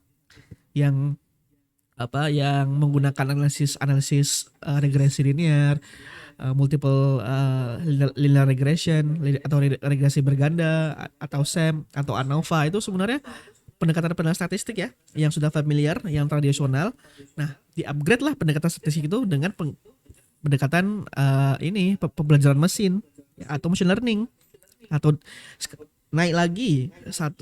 yang menggunakan analisis regresi linear, multiple linear regression atau regresi berganda atau SEM atau ANOVA. Itu sebenarnya pendekatan statistik ya yang sudah familiar, yang tradisional. Nah, di-upgrade lah pendekatan statistik itu dengan pendekatan pembelajaran mesin atau machine learning, atau naik lagi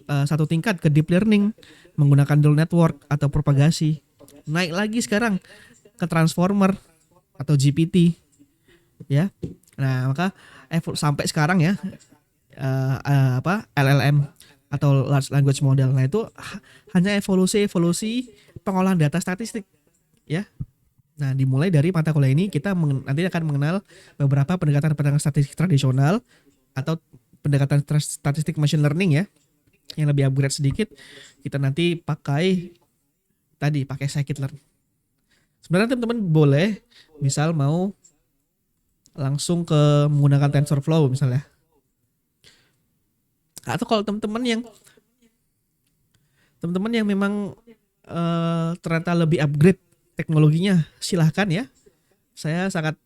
satu tingkat ke deep learning menggunakan neural network atau propagasi. Naik lagi sekarang ke transformer atau GPT ya. Nah, maka sampai sekarang ya LLM atau large language model. Nah, itu hanya evolusi pengolahan data statistik ya. Nah, dimulai dari mata kuliah ini kita nanti akan mengenal beberapa pendekatan statistik tradisional atau pendekatan statistik machine learning ya, yang lebih upgrade sedikit. Kita nanti pakai scikit-learn. Sebenarnya teman-teman boleh misal mau langsung ke menggunakan TensorFlow misalnya. Atau kalau teman-teman yang memang ternyata lebih upgrade teknologinya, silahkan ya. Saya sangat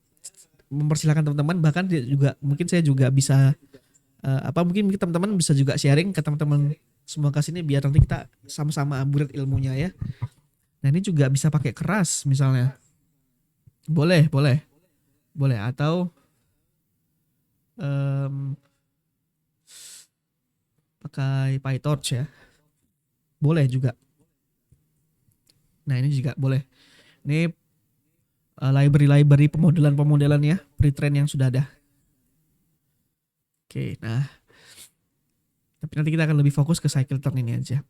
mempersilahkan teman-teman, bahkan juga mungkin saya juga bisa mungkin teman-teman bisa juga sharing ke teman-teman semua ke sini biar nanti kita sama-sama upgrade ilmunya ya. Nah, ini juga bisa pakai keras misalnya. Boleh atau pakai PyTorch ya. Boleh juga. Nah, ini juga boleh. Ini library pemodelan ya, pre-train yang sudah ada. Oke, nah. Tapi nanti kita akan lebih fokus ke scikit-learn ini aja.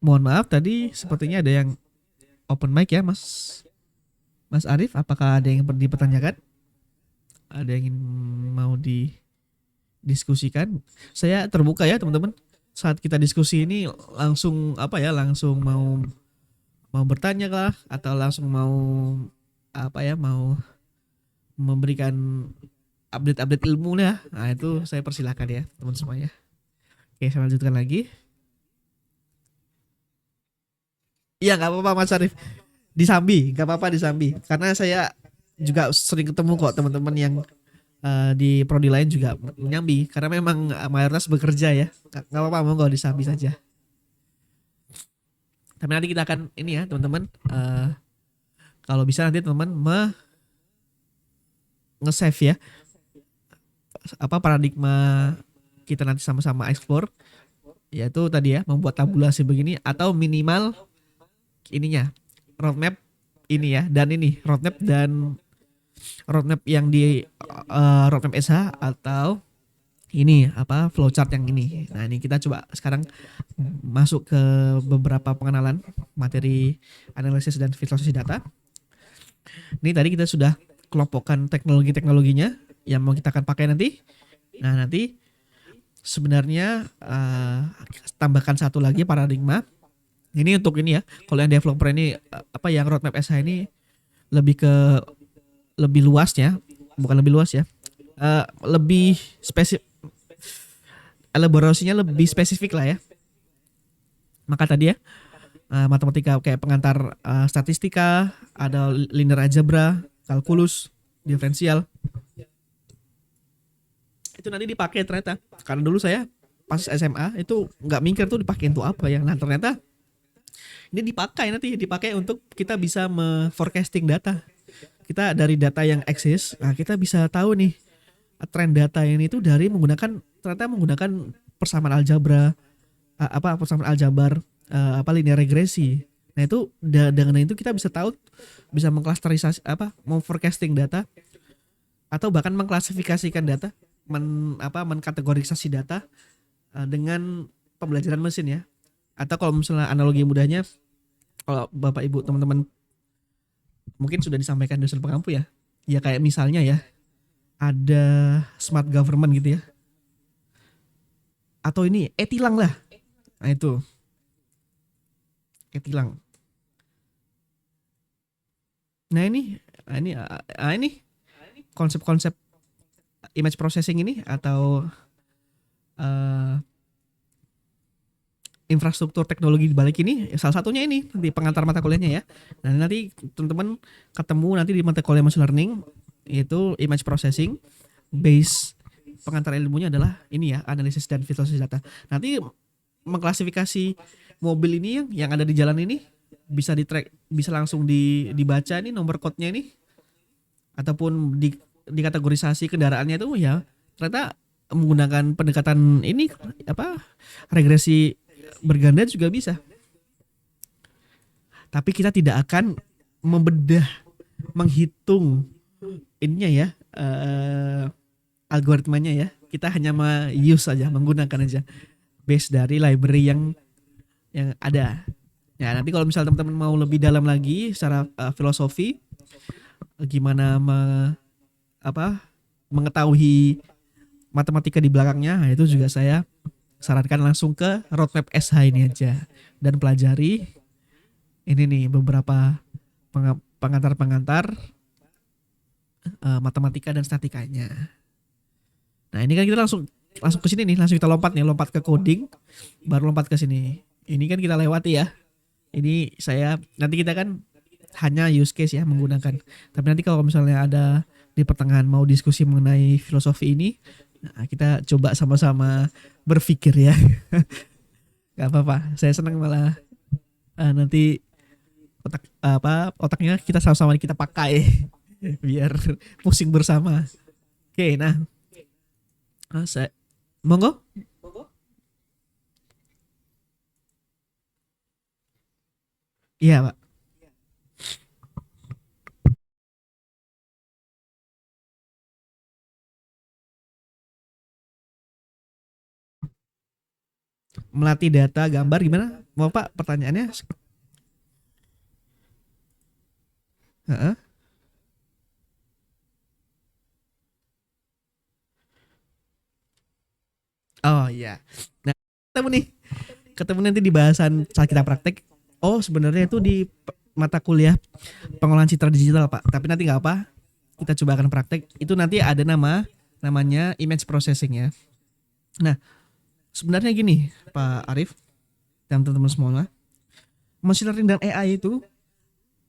Mohon maaf tadi sepertinya ada yang open mic ya, Mas Arif. Apakah ada yang dipertanyakan? Ada yang ingin mau didiskusikan? Saya terbuka ya teman-teman. Saat kita diskusi ini langsung mau bertanya lah, atau langsung mau memberikan update ilmu ya. Nah, itu saya persilahkan ya teman semuanya. Oke, saya lanjutkan lagi. Iya, nggak apa-apa Mas Arif. Nggak apa-apa disambi. Karena saya juga sering ketemu kok teman-teman yang di prodi lain juga menyambi. Karena memang mayoritas bekerja ya. Nggak apa-apa, mau nggak disambi saja. Tapi nanti kita akan ini ya teman-teman. Kalau bisa nanti teman-teman nge-save ya. Paradigma kita nanti sama-sama explore. Yaitu tadi ya, membuat tabulasi begini atau minimal ininya roadmap ini ya, dan ini roadmap yang di roadmap SH atau ini flowchart yang ini. Nah, ini kita coba sekarang masuk ke beberapa pengenalan materi analisis dan visualisasi data. Ini tadi kita sudah kelompokkan teknologinya yang mau kita akan pakai nanti. Nah, nanti sebenarnya tambahkan satu lagi paradigma. Ini untuk ini ya. Kalau yang developer ini yang roadmap SH ini lebih luas ya. Bukan lebih luas ya. Lebih spesifik, elaborasinya lebih spesifik lah ya. Maka tadi ya matematika kayak pengantar statistika, ada linear algebra, kalkulus, diferensial. Itu nanti dipakai ternyata. Karena dulu saya pas SMA itu nggak mikir tuh dipakai untuk apa ya. Nah, ternyata ini dipakai untuk kita bisa forecasting data. Kita dari data yang eksis, nah kita bisa tahu nih tren data ini tuh dari menggunakan persamaan algebra, persamaan aljabar, apa linear regresi. Nah itu dengan itu kita bisa tahu, bisa mengklasterisasi mau forecasting data atau bahkan mengklasifikasikan data, mengkategorisasi data dengan pembelajaran mesin ya. Atau kalau misalnya analogi mudahnya, kalau Bapak Ibu teman-teman mungkin sudah disampaikan dosen pengampu ya. Ya kayak misalnya ya, ada smart government gitu ya. Atau ini e-tilang lah. Nah itu, e-tilang. Nah ini konsep-konsep image processing ini atau eh, infrastruktur teknologi di balik ini salah satunya ini di pengantar mata kuliahnya ya. Nah, nanti teman-teman ketemu nanti di mata kuliah machine learning itu image processing, base pengantar ilmunya adalah ini ya, analisis dan visualisasi data. Nanti mengklasifikasi mobil ini yang ada di jalan ini bisa di track, bisa langsung dibaca nih nomor code-nya ini, ataupun dikategorisasi kendaraannya itu ya ternyata menggunakan pendekatan ini regresi berganda juga bisa. Tapi kita tidak akan membedah, menghitung ininya ya, algoritmanya ya. Kita hanya use saja, menggunakan aja base dari library yang ada. Ya, nanti kalau misalnya teman-teman mau lebih dalam lagi secara filosofi, gimana mengetahui matematika di belakangnya, nah itu juga saya sarankan langsung ke roadmap SH ini aja dan pelajari ini nih beberapa pengantar-pengantar matematika dan statikanya. Nah ini kan kita langsung langsung ke sini nih, langsung kita lompat ke coding, baru lompat ke sini. Ini kan kita lewati ya. Ini saya nanti kita kan hanya use case ya menggunakan. Tapi nanti kalau misalnya ada di pertengahan mau diskusi mengenai filosofi ini, nah kita coba sama-sama berpikir ya. Gak apa-apa, saya senang malah nanti otaknya kita sama-sama kita pakai biar pusing bersama. Oke, nah saya monggo. Iya, Pak. Melatih data gambar gimana? Mau Pak pertanyaannya? Heeh. Oh iya. Nah, ketemu nih. Ketemu nanti di bahasan saat kita praktek. Oh, sebenarnya itu di mata kuliah pengolahan citra digital, Pak. Tapi nanti nggak apa. Kita coba akan praktek. Itu nanti ada namanya image processing ya. Nah, sebenarnya gini, Pak Arif dan teman-teman semua, machine learning dan AI itu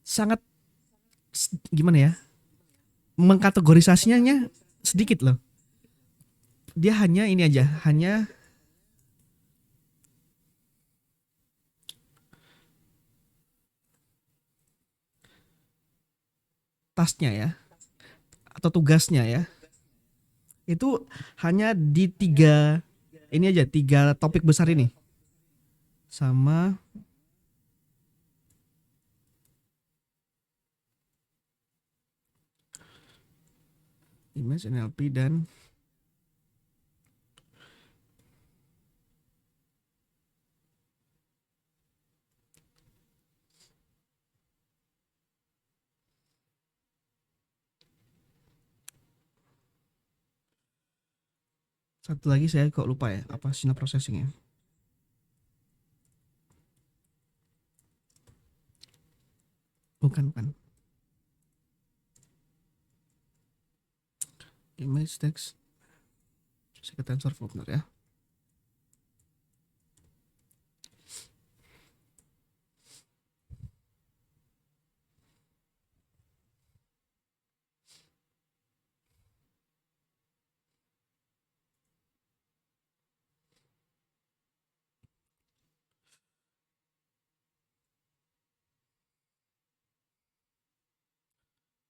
sangat gimana ya? Mengkategorisasinya sedikit loh. Dia hanya ini aja, hanya tasnya ya, atau tugasnya ya. Itu hanya di ini aja, tiga topik besar ini. Sama image NLP dan satu lagi saya kok lupa ya, apa signal processing ya. Bukan. Image text second tensor flow benar ya.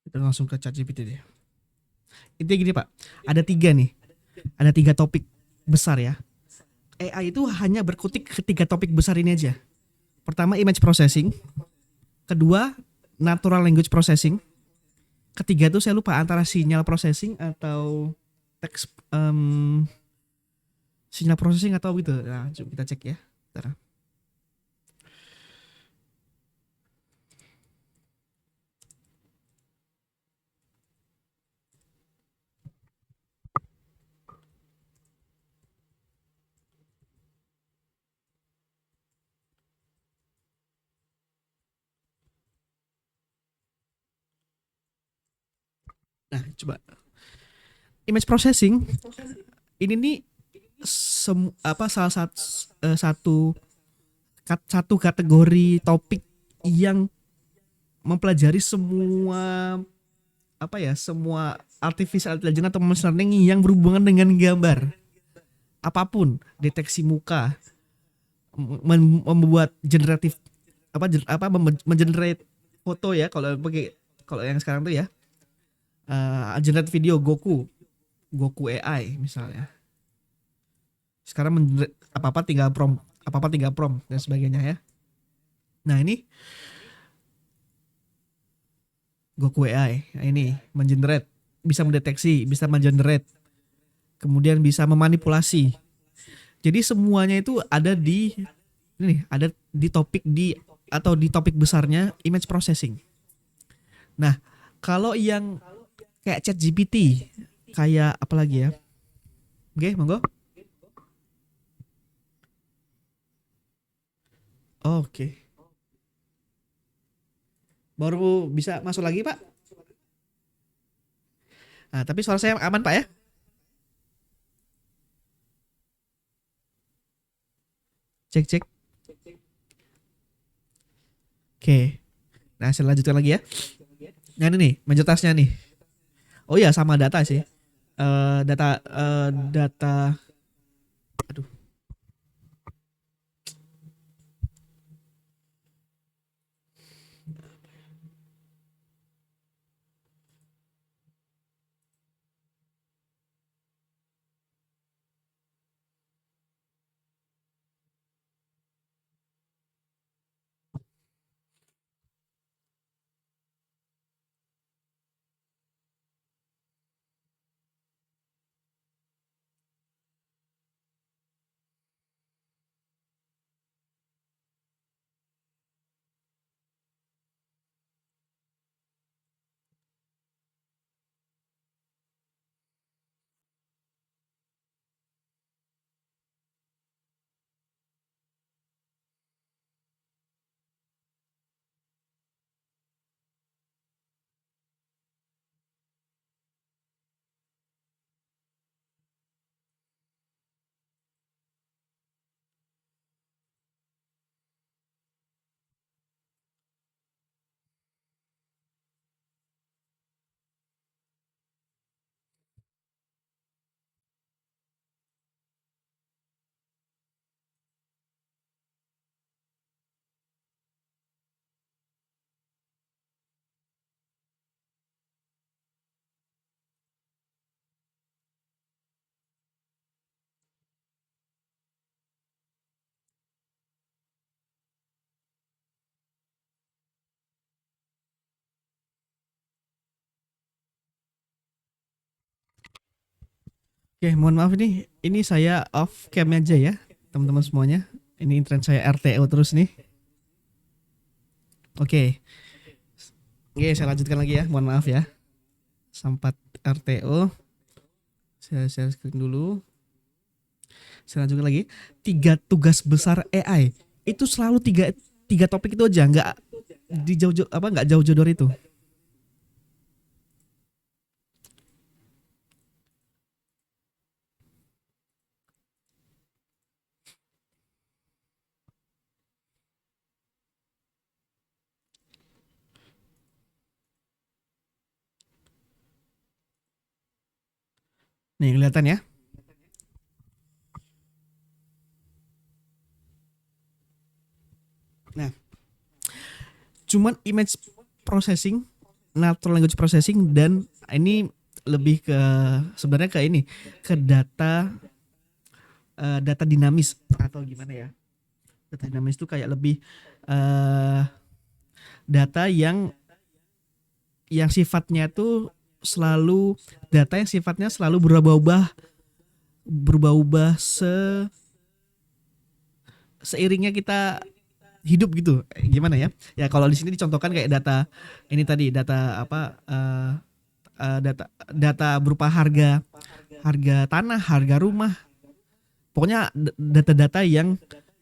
Kita langsung ke ChatGPT deh. Intinya gini Pak, ada tiga nih, ada tiga topik besar ya. AI itu hanya berkutik ketiga topik besar ini aja. Pertama image processing, kedua natural language processing, ketiga tuh saya lupa antara sinyal processing atau teks sinyal processing atau gitu. Nah, coba kita cek ya. Bentar. Nah, coba image processing ini nih salah satu satu kategori topik yang mempelajari semua apa ya semua artificial intelligence atau machine learning yang berhubungan dengan gambar apapun, deteksi muka, membuat generatif mengenerate foto ya kalau pakai kalau yang sekarang tuh ya generate video Goku AI misalnya. Sekarang apa apa tinggal prompt dan sebagainya ya. Nah ini Goku AI, nah, ini mengenerate, bisa mendeteksi, bisa mengenerate, kemudian bisa memanipulasi. Jadi semuanya itu ada di topik atau di topik besarnya image processing. Nah, kalau yang kayak chat GPT, kayak apa lagi ya? Oke, monggo. Oke. Baru bisa masuk lagi, Pak. Nah, tapi suara saya aman, Pak ya? Cek cek. Oke. Nah, saya lanjutkan lagi ya. Nah, ini nih, majoritasnya nih. Oh iya, sama data sih. Data aduh. Oke, mohon maaf ini saya off cam aja ya, teman-teman semuanya. Ini internet saya RTO terus nih. Oke. Oke, saya lanjutkan lagi ya. Mohon maaf ya. Sempat RTO. Saya share screen dulu. Saya lanjutkan lagi. Tiga tugas besar AI. Itu selalu tiga topik itu aja, nggak di jauh-jauh apa nggak jauh-jauh dari itu. Nih kelihatan ya. Nah, cuman image processing, natural language processing dan ini lebih ke sebenarnya ke ini ke data data dinamis atau gimana ya? Data dinamis itu kayak lebih eh data yang sifatnya tuh selalu data yang sifatnya selalu berubah-ubah seiringnya kita hidup gitu. Gimana ya? Ya kalau di sini dicontohkan kayak data ini tadi data apa data data berupa harga harga tanah, harga rumah. Pokoknya data-data yang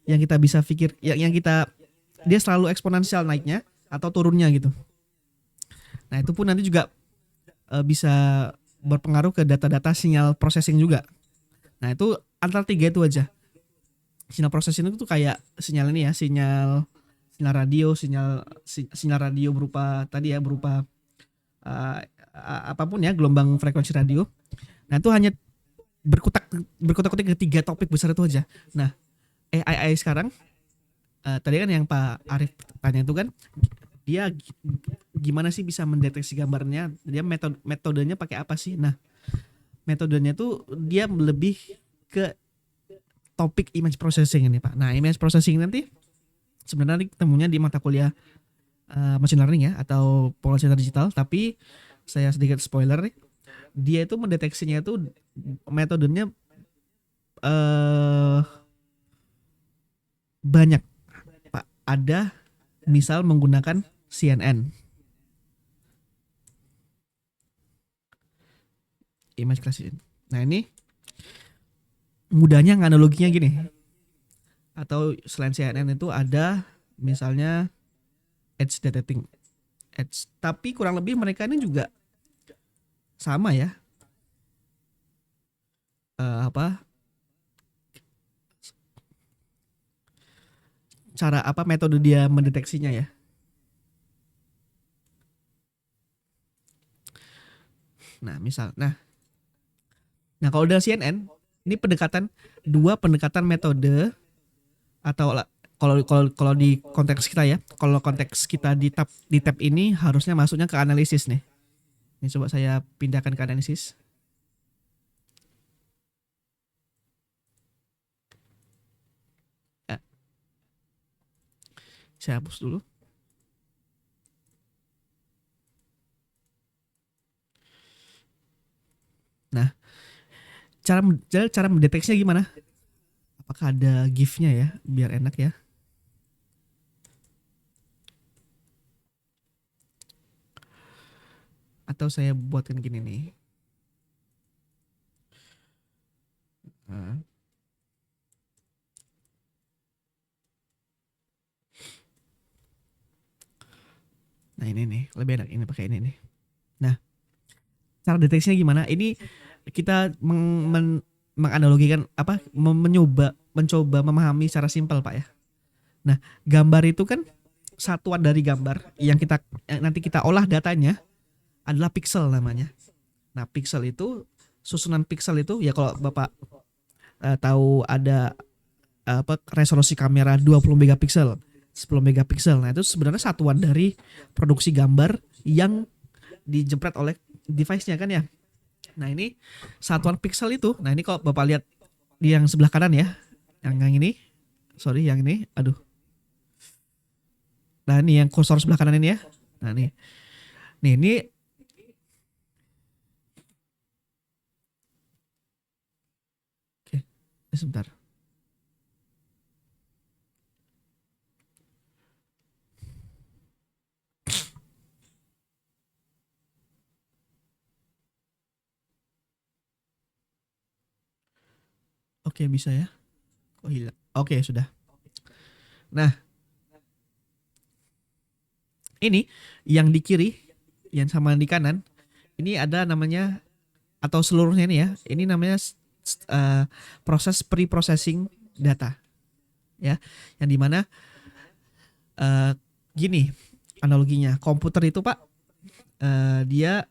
kita bisa pikir yang kita dia selalu eksponensial naiknya atau turunnya gitu. Nah, itu pun nanti juga bisa berpengaruh ke data-data sinyal processing juga. Nah, itu antara tiga itu aja. Sinyal processing itu kayak sinyal ini ya, sinyal sinyal radio, sinyal radio berupa tadi ya berupa uh, apapun ya gelombang frekuensi radio. Nah, itu hanya berkutak-kutik ketiga topik besar itu aja. Nah, AI sekarang tadi kan yang Pak Arif tanya itu kan dia gimana sih bisa mendeteksi gambarnya? Dia metodenya pakai apa sih? Nah, metodenya tuh dia lebih ke topik image processing ini Pak. Nah, image processing nanti sebenarnya ketemunya di mata kuliah machine learning ya atau pengolahan digital, tapi saya sedikit spoiler nih. Dia itu mendeteksinya itu metodenya banyak Pak. Ada misal menggunakan CNN, image classification. Nah, ini mudahnya analoginya gini. Atau selain CNN itu ada misalnya edge detecting. Edge. Tapi kurang lebih mereka ini juga sama ya. Apa cara apa metode dia mendeteksinya ya. Nah, nah kalau dari CNN ini dua pendekatan metode atau kalau di konteks kita ya, kalau konteks kita di tab ini harusnya masuknya ke analisis nih. Ini coba saya pindahkan ke analisis. Saya hapus dulu. Nah, cara mendeteksinya gimana? Apakah ada GIF-nya ya, biar enak ya. Atau saya buatkan gini nih. Nah, ini nih, lebih enak ini pakai ini nih. Nah, cara deteksinya gimana? Ini kita menganalogikan apa? Mencoba memahami secara simpel, Pak ya. Nah, gambar itu kan satuan dari gambar yang nanti kita olah datanya adalah pixel namanya. Nah, pixel itu susunan pixel itu ya kalau Bapak tahu ada apa resolusi kamera 20 megapiksel, 10 megapiksel. Nah, itu sebenarnya satuan dari produksi gambar yang dijempret oleh device-nya kan ya. Nah, ini satuan pixel itu. Nah, ini kalau Bapak lihat di yang sebelah kanan ya. Yang ini. Sorry, yang ini. Aduh. Nah, ini yang kursor sebelah kanan ini ya. Nah, nih. Nih, ini oke. Sebentar. Oke, bisa ya. Kok hilang? Oke, sudah. Nah, ini yang di kiri, yang sama di kanan, ini ada namanya atau seluruhnya ini ya. Ini namanya proses pre-processing data. Ya, yang dimana gini analoginya. Komputer itu Pak, dia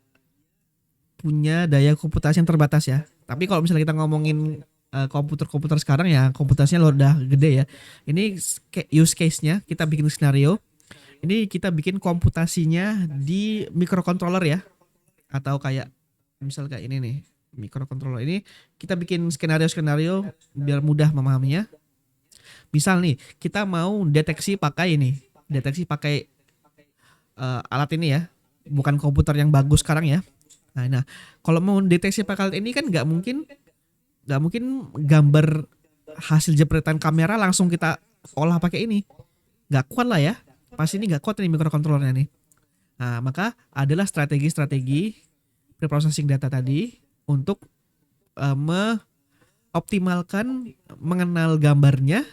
punya daya komputasi yang terbatas ya. Tapi kalau misalnya kita ngomongin komputer-komputer sekarang ya komputasinya udah gede ya. Ini use case-nya kita bikin skenario. Ini kita bikin komputasinya di microcontroller ya. Atau kayak misal kayak ini nih. Microcontroller ini kita bikin skenario-skenario biar mudah memahaminya. Misal nih, kita mau deteksi pakai ini, deteksi pakai alat ini ya, bukan komputer yang bagus sekarang ya. Nah, kalau mau deteksi pakai alat ini kan nggak mungkin gambar hasil jepretan kamera langsung kita olah pakai ini, nggak kuat lah ya. Pasti ini nggak kuat nih microcontrollernya nih. Nah, maka adalah strategi-strategi preprocessing data tadi untuk optimalkan mengenal gambarnya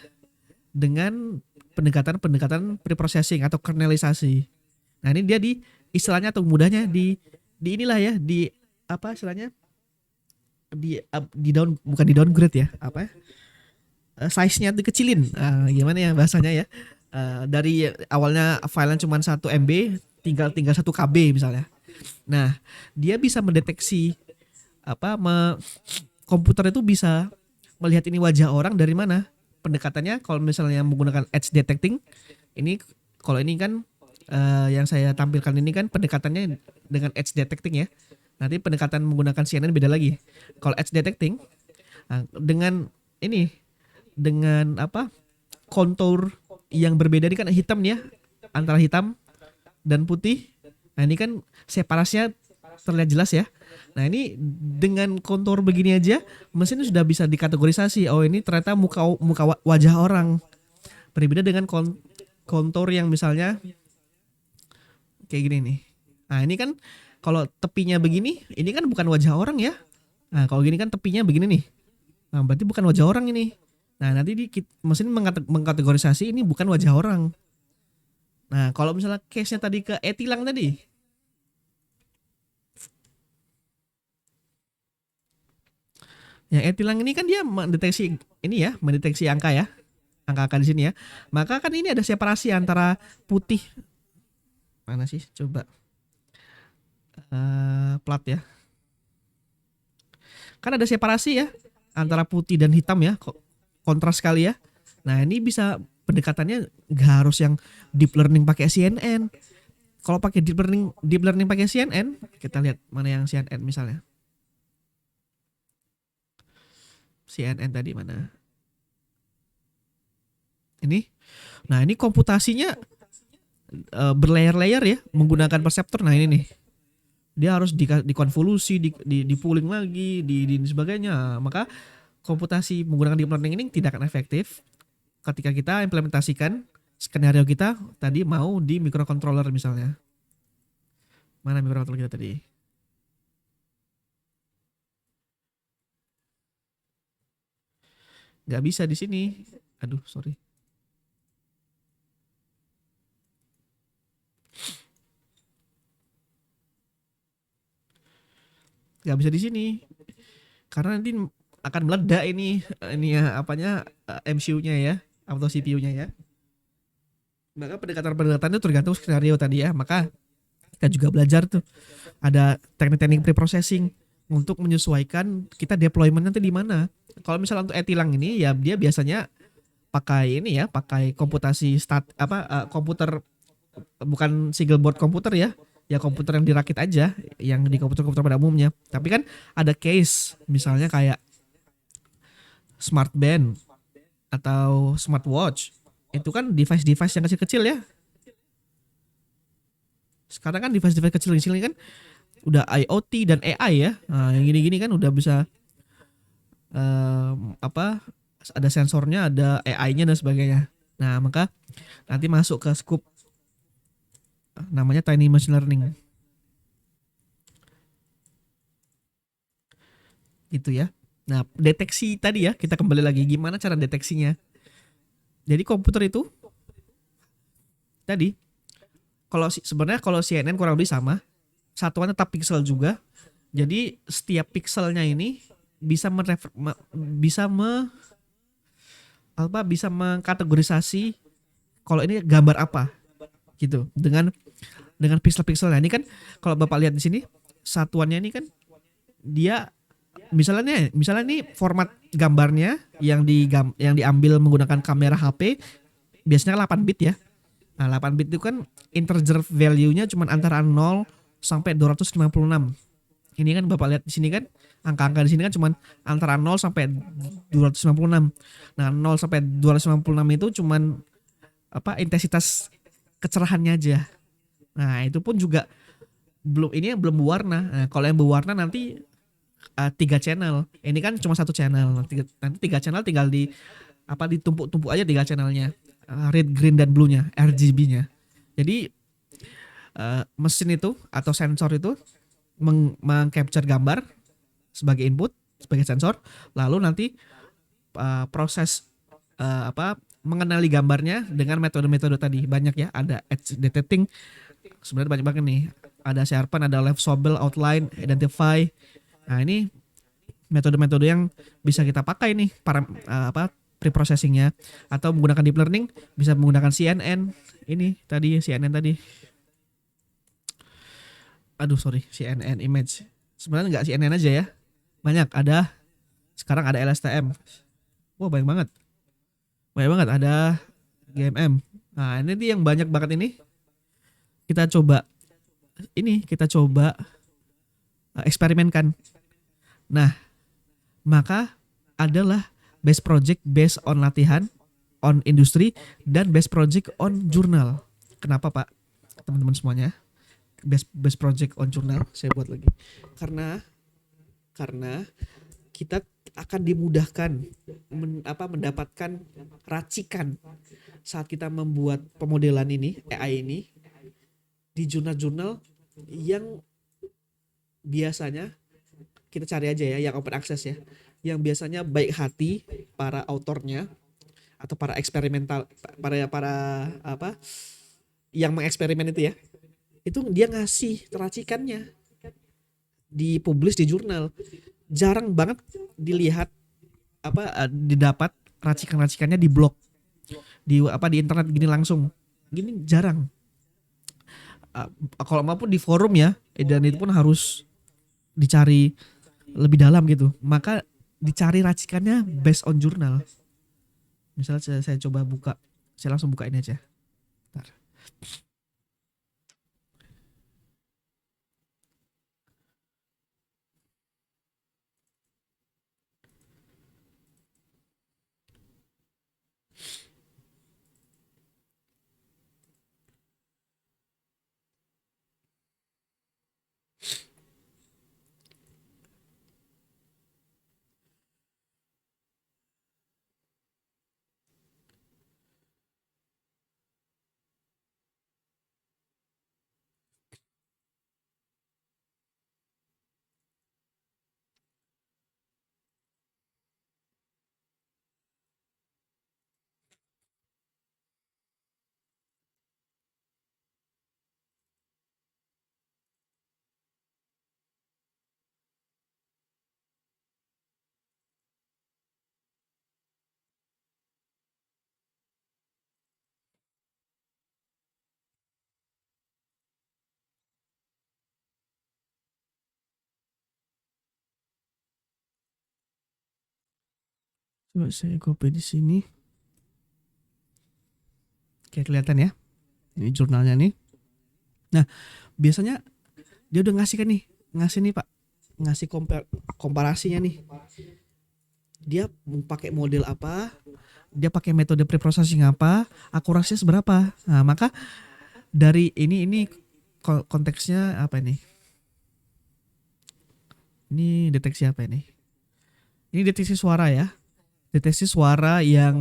dengan pendekatan-pendekatan preprocessing atau kernelisasi. Nah, ini dia di istilahnya atau mudahnya di inilah ya, di apa istilahnya? Bukan di downgrade ya, apa ya? Size-nya dikecilin. Gimana ya bahasanya ya? Dari awalnya filenya cuma 1 MB tinggal 1 KB misalnya. Nah, dia bisa mendeteksi komputer itu bisa melihat ini wajah orang dari mana. Pendekatannya kalau misalnya menggunakan edge detecting, ini kalau ini kan yang saya tampilkan ini kan pendekatannya dengan edge detecting ya. Nanti pendekatan menggunakan CNN beda lagi. Kalau edge detecting dengan ini dengan kontur yang berbeda ini kan hitam ya, antara hitam dan putih. Nah, ini kan separasinya terlihat jelas ya. Nah, ini dengan kontur begini aja mesin sudah bisa dikategorisasi. Oh, ini ternyata muka wajah orang. Berbeda dengan kontur yang misalnya kayak gini nih. Nah, ini kan kalau tepinya begini, ini kan bukan wajah orang ya. Nah, kalau gini kan tepinya begini nih. Nah, berarti bukan wajah orang ini. Nah, nanti mesin mengkategorisasi ini bukan wajah orang. Nah, kalau misalnya case-nya tadi ke e-tilang tadi. Yang e-tilang ini kan dia mendeteksi ini ya, mendeteksi angka ya. Angka-angka di sini ya. Maka kan ini ada separasi antara putih. Mana sih? Coba. Plat ya. Kan ada separasi ya antara putih dan hitam ya. Kontras sekali ya. Nah, ini bisa pendekatannya nggak harus yang deep learning pakai CNN. Kalau pakai deep learning pakai CNN, kita lihat mana yang CNN misalnya. CNN tadi mana? Ini. Nah, ini komputasinya berlayer-layer ya, menggunakan perseptor. Nah, ini nih. Dia harus dikonvolusi, di pooling lagi, di sebagainya. Maka komputasi menggunakan deep learning ini tidak akan efektif ketika kita implementasikan skenario kita tadi mau di microcontroller misalnya. Mana microcontroller kita tadi? Nggak bisa di sini. Aduh, sorry. Nggak bisa di sini. Karena nanti akan meledak ini ya apanya MCU-nya ya atau CPU-nya ya. Maka pendekatan-pendekatan itu tergantung skenario tadi ya. Maka kita juga belajar tuh ada teknik-teknik preprocessing untuk menyesuaikan kita deployment nanti di mana. Kalau misalnya untuk e-tilang ini ya dia biasanya pakai ini ya, pakai komputasi komputer bukan single board komputer ya. Ya komputer yang dirakit aja yang di komputer-komputer pada umumnya. Tapi kan ada case misalnya kayak smart band atau smartwatch. Itu kan device-device yang kecil-kecil ya. Sekarang kan device-device kecil-kecil ini kan udah IoT dan AI ya. Nah, yang gini-gini kan udah bisa ada sensornya, ada AI-nya dan sebagainya. Nah, maka nanti masuk ke scope namanya tiny machine learning. Gitu ya. Nah, deteksi tadi ya, kita kembali lagi gimana cara deteksinya. Jadi komputer itu tadi sebenarnya kalau CNN kurang lebih sama, satuan tetap pixel juga. Jadi setiap pixelnya ini bisa bisa mengkategorisasi kalau ini gambar apa gitu dengan pixel-pixelnya. Ini kan kalau Bapak lihat di sini satuannya ini kan dia misalnya nih format gambarnya yang diambil menggunakan kamera HP biasanya 8 bit ya. Nah, 8 bit itu kan integer value-nya cuma antara 0 sampai 256. Ini kan Bapak lihat di sini kan Angka-angka di sini kan cuman antara 0 sampai 256. Nah, 0 sampai 256 itu cuman intensitas kecerahannya aja. Nah, itu pun juga ini yang belum berwarna. Nah, kalau yang berwarna nanti 3 channel. Ini kan cuma 1 channel. Nanti 3 channel tinggal ditumpuk-tumpuk aja 3 channelnya. Red, green dan blue-nya, RGB-nya. Jadi mesin itu atau sensor itu meng-capture gambar sebagai input, sebagai sensor, lalu nanti proses mengenali gambarnya dengan metode-metode tadi. Banyak ya, ada edge detecting, sebenarnya banyak banget nih. Ada sharpen, ada left sobel, outline, identify. Nah, ini metode-metode yang bisa kita pakai nih para pre-processingnya, atau menggunakan deep learning bisa menggunakan CNN. Ini tadi CNN tadi. CNN image. Sebenarnya nggak CNN aja ya. Banyak, sekarang ada LSTM. Wah, banyak banget. Banyak banget, ada GMM. Nah, ini yang banyak banget ini. Kita coba eksperimenkan. Nah, maka adalah best project based on latihan, on industri, dan best project on jurnal. Kenapa, Pak? Teman-teman semuanya. Best project on jurnal saya buat lagi. Karena kita akan dimudahkan mendapatkan racikan saat kita membuat pemodelan ini, AI ini, di jurnal-jurnal yang biasanya kita cari aja ya, yang open access ya, yang biasanya baik hati para autornya atau para eksperimental, para yang mengeksperimen itu ya, itu dia ngasih racikannya dipublish di jurnal. Jarang banget dilihat didapat racikan-racikannya di blog, di internet gini langsung. Gini jarang. Kalau maupun di forum ya, dan itu pun harus dicari lebih dalam gitu. Maka dicari racikannya based on jurnal. Misalnya saya coba buka, saya langsung buka ini aja. Bentar. Coba saya copy di sini. Kayak kelihatan ya. Ini jurnalnya nih. Nah, biasanya dia udah ngasih nih Pak. Ngasih komparasinya nih. Dia pakai model apa? Dia pakai metode preprocessing apa? Akurasinya seberapa? Nah, maka dari ini konteksnya apa ini? Ini deteksi apa ini? Ini deteksi suara ya. Deteksi suara yang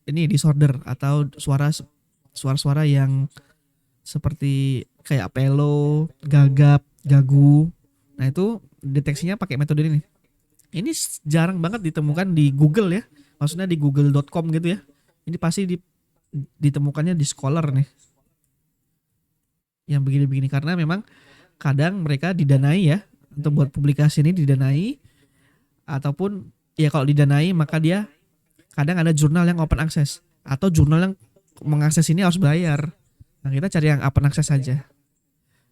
ini disorder atau suara-suara yang seperti kayak pelo, gagap, gagu. Nah, itu deteksinya pakai metode ini. Ini jarang banget ditemukan di Google ya. Maksudnya di google.com gitu ya. Ini pasti ditemukannya di Scholar nih. Yang begini-begini, karena memang kadang mereka didanai ya, untuk buat publikasi ini didanai, ataupun ya kalau didanai maka dia kadang ada jurnal yang open access, atau jurnal yang mengakses ini harus bayar. Nah, kita cari yang open access saja.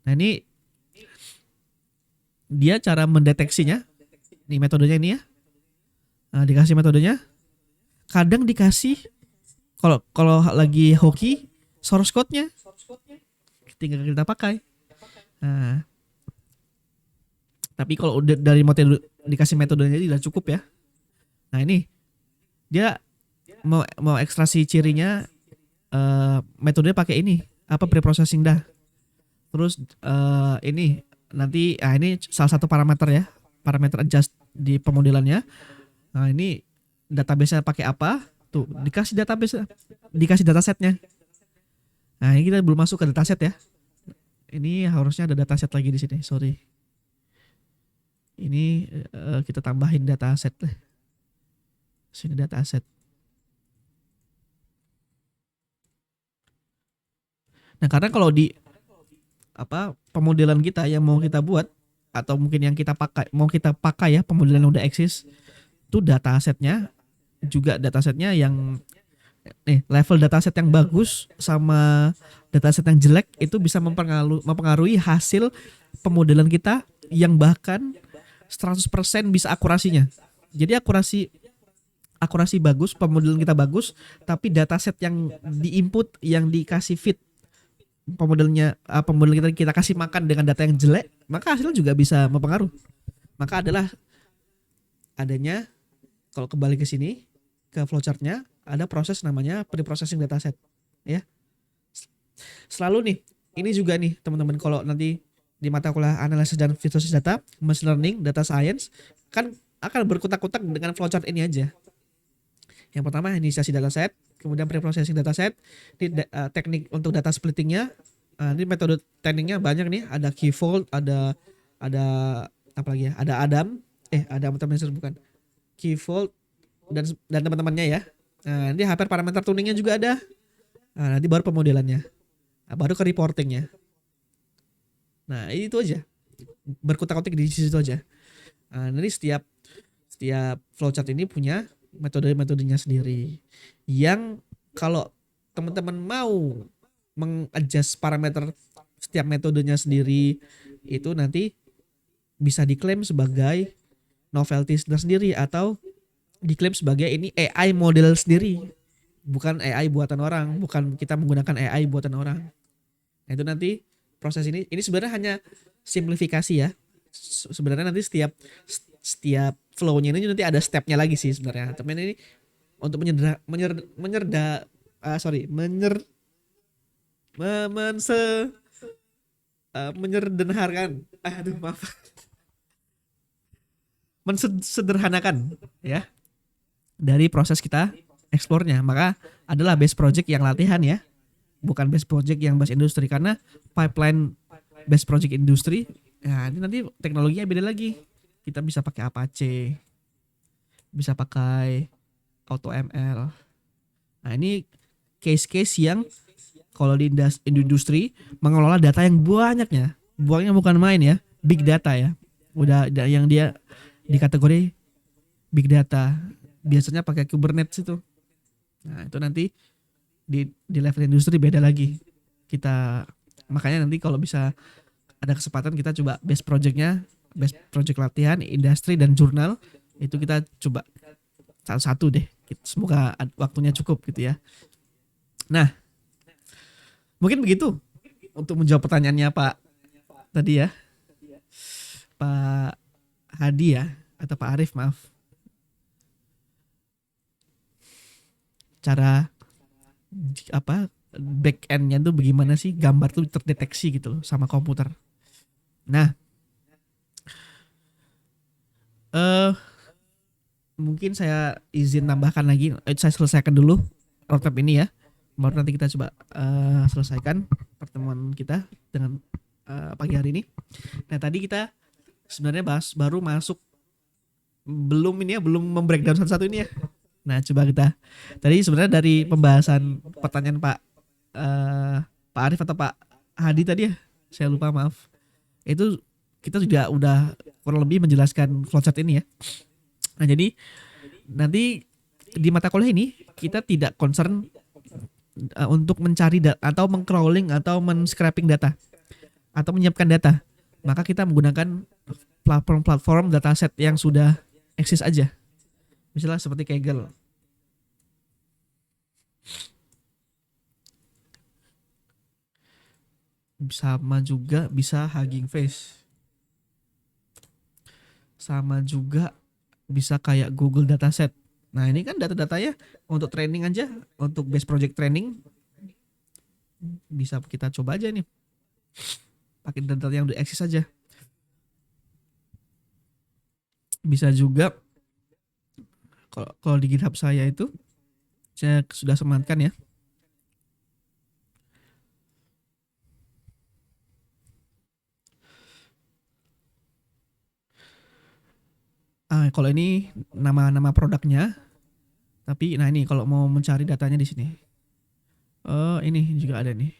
Nah, ini dia cara mendeteksinya. Ini metodenya ini ya. Nah, dikasih metodenya. Kadang dikasih kalau lagi hoki source code-nya. Tinggal kita pakai. Nah, tapi kalau udah dari dikasih metodenya udah cukup ya. Nah ini dia mau ekstraksi cirinya, metodenya pakai ini apa preprocessing dah. Terus ini nanti ini salah satu parameter ya, parameter adjust di pemodelannya. Nah ini database-nya pakai apa? Tuh dikasih database, dikasih datasetnya. Nah ini kita belum masuk ke dataset ya. Ini harusnya ada dataset lagi di sini. Sorry. Ini kita tambahin dataset deh. Sini dataset. Nah karena kalau di apa pemodelan kita yang mau kita buat atau mungkin yang kita pakai ya pemodelan yang udah eksis, tuh datasetnya juga datasetnya yang level dataset yang bagus sama dataset yang jelek itu bisa mempengaruhi hasil pemodelan kita yang bahkan 100% bisa akurasinya. Jadi akurasi bagus, pemodelan kita bagus, tapi dataset yang diinput yang dikasih feed pemodelan kita kasih makan dengan data yang jelek, maka hasilnya juga bisa mempengaruhi. Maka adanya kalau kembali ke sini ke flowchartnya ada proses namanya pre-processing dataset ya. Selalu nih, ini juga nih teman-teman kalau nanti di mata kuliah analisis dan visualisasi data, machine learning, data science kan akan berkutak-kutak dengan flowchart ini aja. Yang pertama inisiasi dataset, kemudian pre-processing dataset, teknik untuk data splittingnya. Ini metode tekniknya banyak nih, ada Keyfold, ada apa lagi ya? Ada ada teman-teman bukan. Keyfold dan teman-temannya ya. Nah, ini hyperparameter tuningnya juga ada. Nah, nanti baru pemodelannya. Nah, baru ke reportingnya. Nah, itu aja. Berkutak-kutik di situ aja. Nah, nanti setiap flowchart ini punya metodenya sendiri. Yang kalau teman-teman mau mengadjust parameter setiap metodenya sendiri, itu nanti bisa diklaim sebagai novelty sendiri atau diklaim sebagai ini AI model sendiri, bukan AI buatan orang, bukan kita menggunakan AI buatan orang. Nah, itu nanti proses ini sebenarnya hanya simplifikasi ya. Sebenarnya nanti setiap flow-nya ini nanti ada step-nya lagi sih sebenarnya. Tapi ini untuk menyederhanakan, mensederhanakan ya dari proses kita eksplornya. Maka adalah base project yang latihan ya, bukan base project yang base industri, karena pipeline base project industri ya ini nanti teknologinya beda lagi. Kita bisa pakai Apache, bisa pakai AutoML. Nah ini case-case yang kalau di industri mengelola data yang banyaknya bukan main ya, big data ya. Udah yang dia di kategori big data, biasanya pakai Kubernetes itu. Nah itu nanti di level industri beda lagi. Kita makanya nanti kalau bisa ada kesempatan kita coba best project latihan industri dan jurnal itu kita coba satu-satu deh. Semoga waktunya cukup gitu ya. Nah mungkin begitu untuk menjawab pertanyaannya Pak tadi ya, Pak Hadi ya, atau Pak Arif maaf. Cara back end-nya tuh bagaimana sih gambar tuh terdeteksi gitu loh sama komputer. Nah, mungkin saya izin tambahkan lagi, saya selesaikan dulu roadmap ini ya, baru nanti kita coba selesaikan pertemuan kita dengan pagi hari ini. Nah tadi kita sebenarnya baru masuk, belum membreakdown satu-satu ini ya. Nah coba kita tadi sebenarnya dari pembahasan pertanyaan Pak Arif atau Pak Hadi tadi ya, saya lupa maaf, itu kita juga udah kurang lebih menjelaskan flowchart ini ya. Nah jadi nanti di mata kuliah ini kita tidak concern untuk mencari atau mengcrawling atau men-scraping data atau menyiapkan data. Maka kita menggunakan platform dataset yang sudah eksis aja. Misalnya seperti Kaggle. Sama juga bisa Hugging Face. sama juga bisa kayak Google Dataset. Nah, ini kan data-datanya untuk training aja, untuk base project training bisa kita coba aja nih pakai data yang udah eksis aja. Bisa juga kalau di GitHub saya itu saya sudah sematkan ya. Kalau ini nama-nama produknya, tapi nah ini kalau mau mencari datanya di sini. Ini juga ada nih.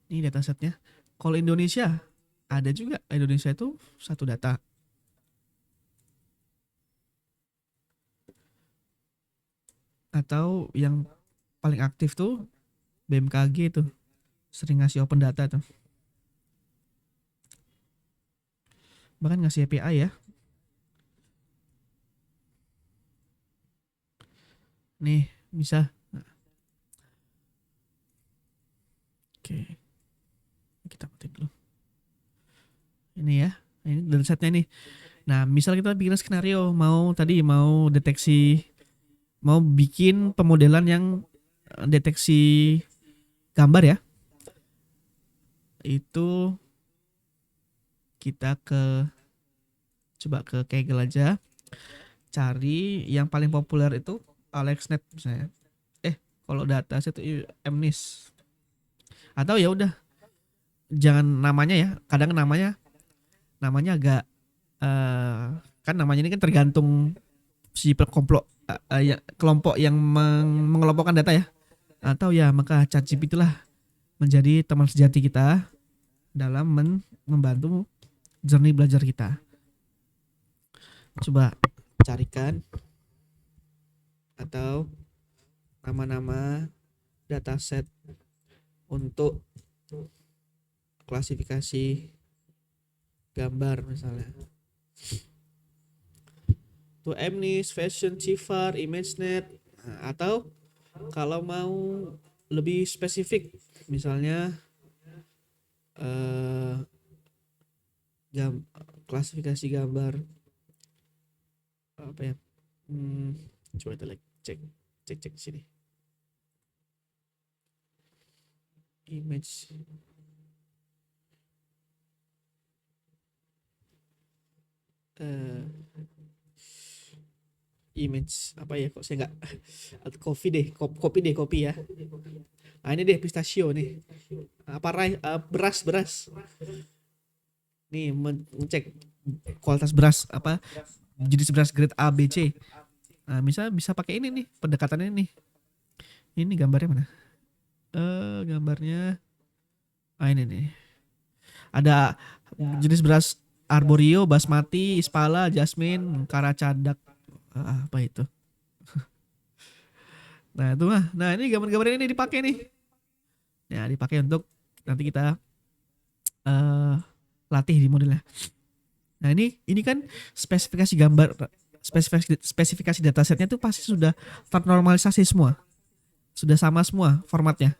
Ini datasetnya. Kalau Indonesia ada juga. Indonesia itu satu data. Atau yang paling aktif tuh BMKG tuh sering ngasih open data tuh. Bahkan ngasih API ya. Nih, bisa. Oke. Kita matiin dulu. Ini ya. Ini datasetnya nih. Nah, misal kita bikin skenario mau deteksi, mau bikin pemodelan yang deteksi gambar ya. Itu kita coba ke Kaggle aja. Cari yang paling populer itu AlexNet misalnya. Kalau data itu MNIST. Atau ya udah jangan namanya ya. Kadang namanya agak kan namanya ini kan tergantung si kelompok yang mengelompokkan data ya. Atau ya maka ChatGPT itulah menjadi teman sejati kita dalam membantu journey belajar kita. Coba carikan atau nama-nama dataset untuk klasifikasi gambar misalnya. Tuh MNIST, Fashion, Cifar, ImageNet, atau kalau mau lebih spesifik misalnya klasifikasi gambar apa ya? Coba kita cek di sini. Image image apa ya, kok saya nggak kopi ya. Nah ini deh pistachio nih, apa beras nih, mengecek kualitas beras, apa jenis beras grade A B C. Nah bisa pakai ini nih pendekatannya nih. Ini gambarnya mana? Gambarnya ini nih, ada jenis beras Arborio, Basmati, Ispala, Jasmine, Karacadak, apa itu? Nah itu mah, nah ini gambar-gambar ini dipakai nih. Ya dipakai untuk nanti kita latih di modelnya. Nah ini kan spesifikasi gambar, spesifikasi datasetnya tuh pasti sudah ternormalisasi semua, sudah sama semua formatnya.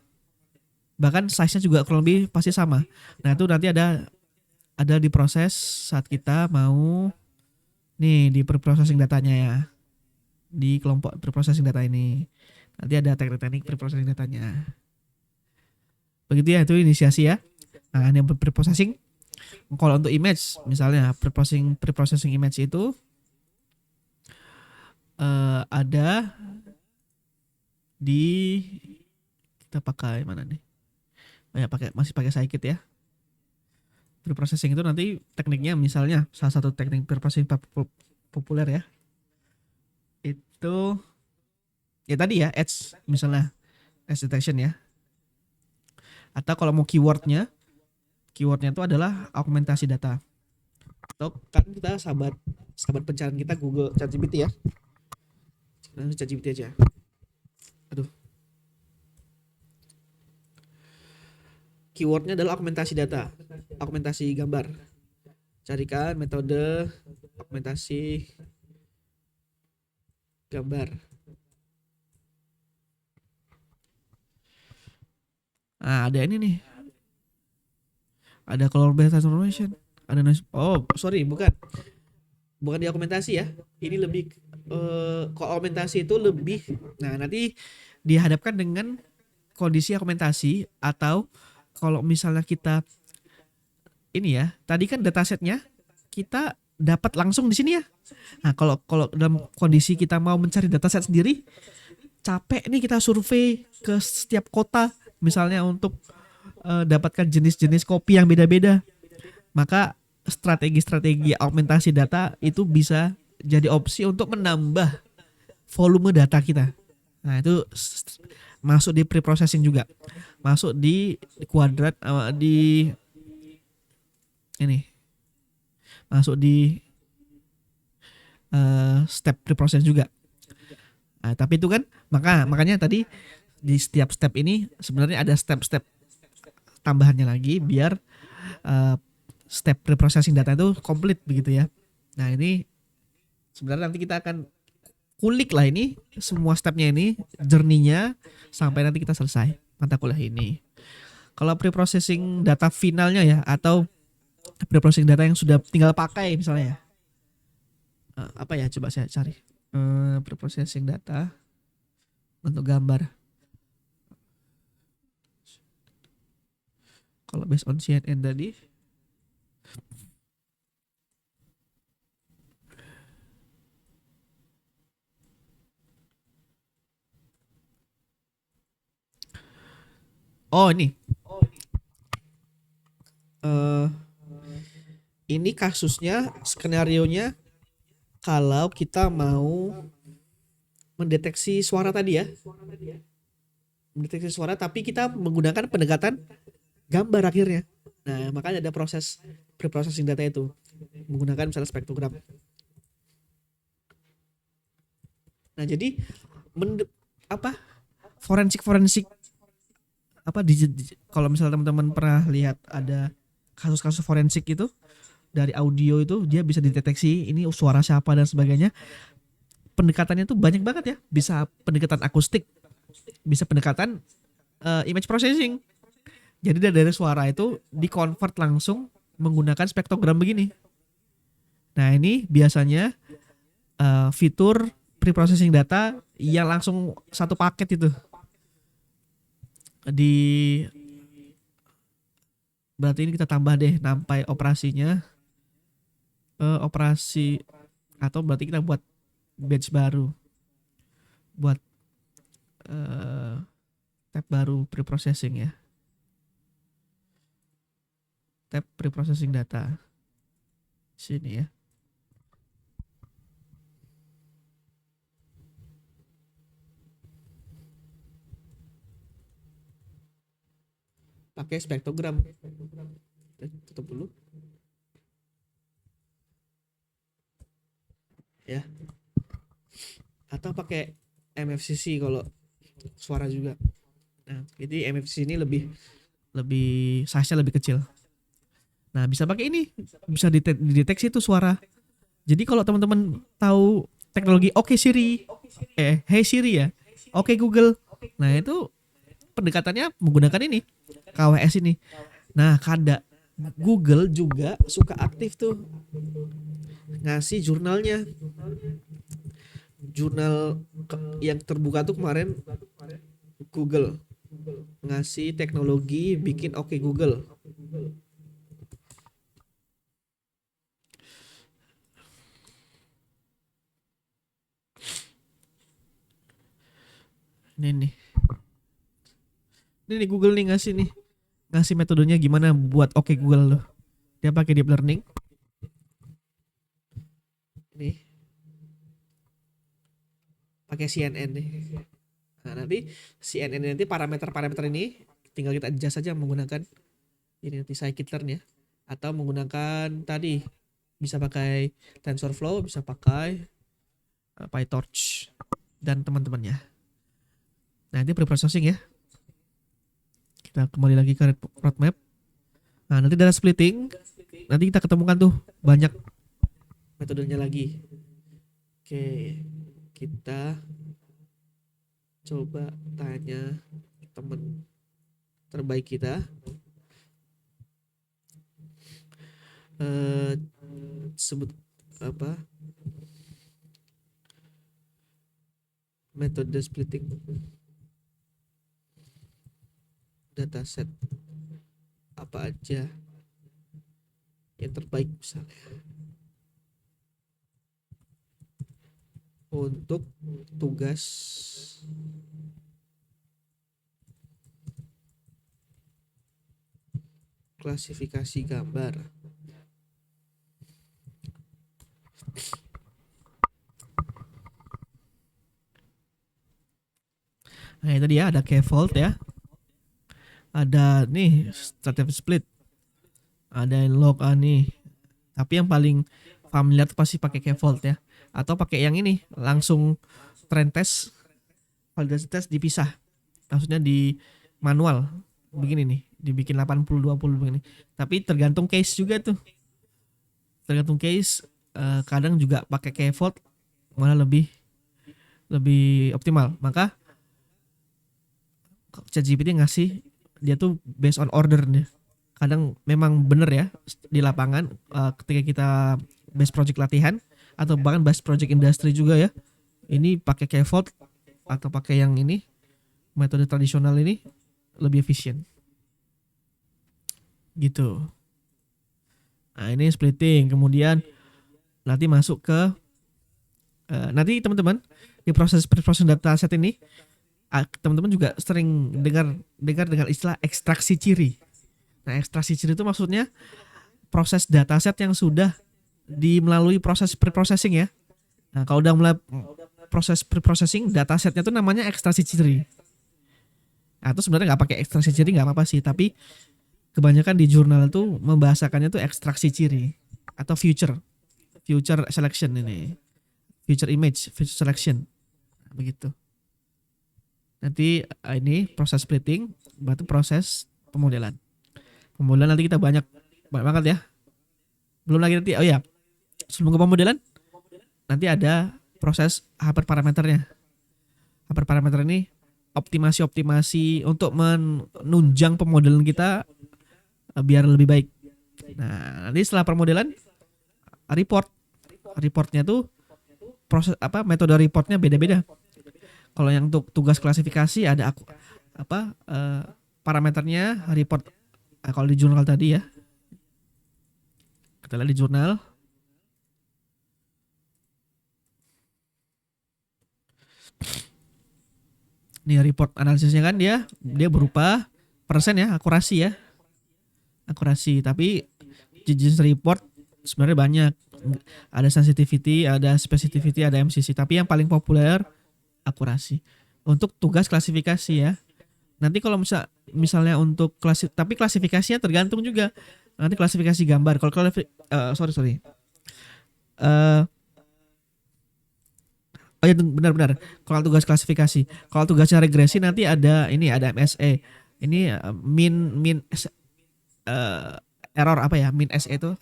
Bahkan size-nya juga kurang lebih pasti sama. Nah itu nanti ada di proses saat kita mau nih di preprocessing datanya ya, di kelompok preprocessing data ini nanti ada teknik-teknik preprocessing datanya. Begitu ya, itu inisiasi ya. Nah ini preprocessing. Kalau untuk image misalnya preprocessing image itu ada di, kita pakai mana nih? Masih pakai Scikit ya. Preprocessing itu nanti tekniknya misalnya salah satu teknik preprocessing populer ya. Itu ya tadi ya edge, misalnya edge detection ya. Atau kalau mau keywordnya itu adalah augmentasi data. Atau kan kita sahabat pencarian kita Google ChatGPT ya. ChatGPT aja. Aduh. Keywordnya adalah augmentasi data, augmentasi gambar. Carikan metode augmentasi gambar. Ada ini nih, ada color based transformation, ada oh sorry, bukan bukan di augmentasi ya. Ini lebih kalau augmentasi itu lebih, nah nanti dihadapkan dengan kondisi augmentasi, atau kalau misalnya kita ini ya, tadi kan datasetnya kita dapat langsung di sini ya. Nah, kalau kalau dalam kondisi kita mau mencari dataset sendiri, capek nih kita survei ke setiap kota misalnya untuk dapatkan jenis-jenis kopi yang beda-beda. Maka strategi-strategi augmentasi data itu bisa jadi opsi untuk menambah volume data kita. Nah, itu masuk di pre-processing juga. Masuk di kuadrat di ini. Masuk di step pre-process juga. Nah, tapi itu kan makanya tadi di setiap step ini sebenarnya ada step-step tambahannya lagi biar uh, step pre-processing data itu komplit begitu ya. Nah, ini sebenarnya nanti kita akan kulik lah ini semua stepnya ini, journey-nya sampai nanti kita selesai mata kuliah ini. Kalau pre-processing data finalnya ya, atau pre-processing data yang sudah tinggal pakai misalnya ya. Apa ya, coba saya cari. Pre-processing data untuk gambar. Kalau based on CNN tadi, oh ini, eh ini kasusnya, skenario-nya kalau kita mau mendeteksi suara tadi ya, mendeteksi suara tapi kita menggunakan pendekatan gambar akhirnya. Nah, makanya ada proses pre-processing data itu menggunakan misalnya spektrogram. Nah, jadi apa, forensik apa kalau misalnya teman-teman pernah lihat ada kasus-kasus forensik itu, dari audio itu dia bisa dideteksi ini suara siapa dan sebagainya. Pendekatannya tuh banyak banget ya, bisa pendekatan akustik, bisa pendekatan image processing. Jadi dari suara itu dikonvert langsung menggunakan spektrogram begini. Nah, ini biasanya fitur pre-processing data yang langsung satu paket itu di, berarti ini kita tambah deh sampai operasinya, operasi, atau berarti kita buat batch baru, buat tab baru pre-processing ya, tab pre-processing data sini ya. Pakai spektrogram. Tutup dulu ya, atau pakai MFCC kalau suara juga. Nah, jadi MFCC ini lebih lebih size-nya lebih kecil. Nah, bisa pakai ini, bisa dideteksi itu suara. Jadi kalau teman-teman tahu teknologi Oke Siri, Hey Siri ya, Oke Google, nah itu pendekatannya menggunakan ini, KWS ini. Nah, kada Google juga suka aktif tuh ngasih jurnalnya, jurnal yang terbuka tuh kemarin Google ngasih teknologi bikin Oke Google. Ini nih. Ini nih Google nih ngasih metodenya gimana buat Oke Google loh. Dia pakai deep learning. Nih. Pakai CNN nih. Nah, nanti CNN nanti parameter-parameter ini tinggal kita adjust saja menggunakan ini nanti scikit-learn ya, atau menggunakan tadi bisa pakai TensorFlow, bisa pakai PyTorch dan teman-temannya. Nah, ini pre-processing ya. Kita kembali lagi ke roadmap. Nah, nanti data splitting, nanti kita ketemukan tuh banyak metodenya lagi. Oke, kita coba tanya temen terbaik kita. Eh, Sebut apa? Metode splitting dataset apa aja yang terbaik misalnya untuk tugas klasifikasi gambar. Nah itu dia, ada K-fold ya, ada nih stratigraphic split, ada log nih. Tapi yang paling familiar tuh pasti pakai K-fold ya, atau pakai yang ini langsung trend test, validasi tes dipisah, maksudnya di manual begini nih, dibikin 80-20 begini. Tapi tergantung case juga tuh, tergantung case. Kadang juga pakai K-fold malah lebih optimal. Maka ChatGPT ngasih dia tuh based on order nih. Kadang memang bener ya di lapangan, ketika kita base project latihan atau bahkan base project industri juga ya, ini pakai K-fold atau pakai yang ini metode tradisional ini lebih efisien gitu. Nah ini splitting, kemudian nanti masuk ke nanti teman-teman di proses dataset ini, teman-teman juga sering dengar dengan istilah ekstraksi ciri. Nah ekstraksi ciri itu maksudnya proses dataset yang sudah melalui proses preprocessing ya. Nah kalau udah mulai proses preprocessing, datasetnya itu namanya ekstraksi ciri. Nah itu sebenarnya nggak pakai ekstraksi ciri nggak apa-apa sih, tapi kebanyakan di jurnal itu membahasakannya tuh ekstraksi ciri atau future selection ini, future image, future selection, begitu. Nanti ini proses splitting, berarti proses pemodelan. Pemodelan nanti kita banyak banget ya. Belum lagi nanti, oh ya, sebelum ke pemodelan, nanti ada proses hyperparameternya. Hyperparameter ini optimasi untuk menunjang pemodelan kita biar lebih baik. Nah, nanti setelah pemodelan, reportnya tuh proses metode reportnya beda-beda. Kalau yang untuk tugas klasifikasi ada parameternya report. Kalau di jurnal tadi ya, kita lihat di jurnal. Nih report analisisnya kan dia berupa persen ya, akurasi. Tapi jenis report sebenarnya banyak. Ada sensitivity, ada specificity, ada MCC. Tapi yang paling populer akurasi. Untuk tugas klasifikasi ya. Nanti kalau misalnya untuk tapi klasifikasinya tergantung juga. Nanti klasifikasi gambar. Kalau sorry. Oh ya benar. Kalau tugas klasifikasi, kalau tugasnya regresi nanti ada MSE. Ini min error apa ya? Min SE itu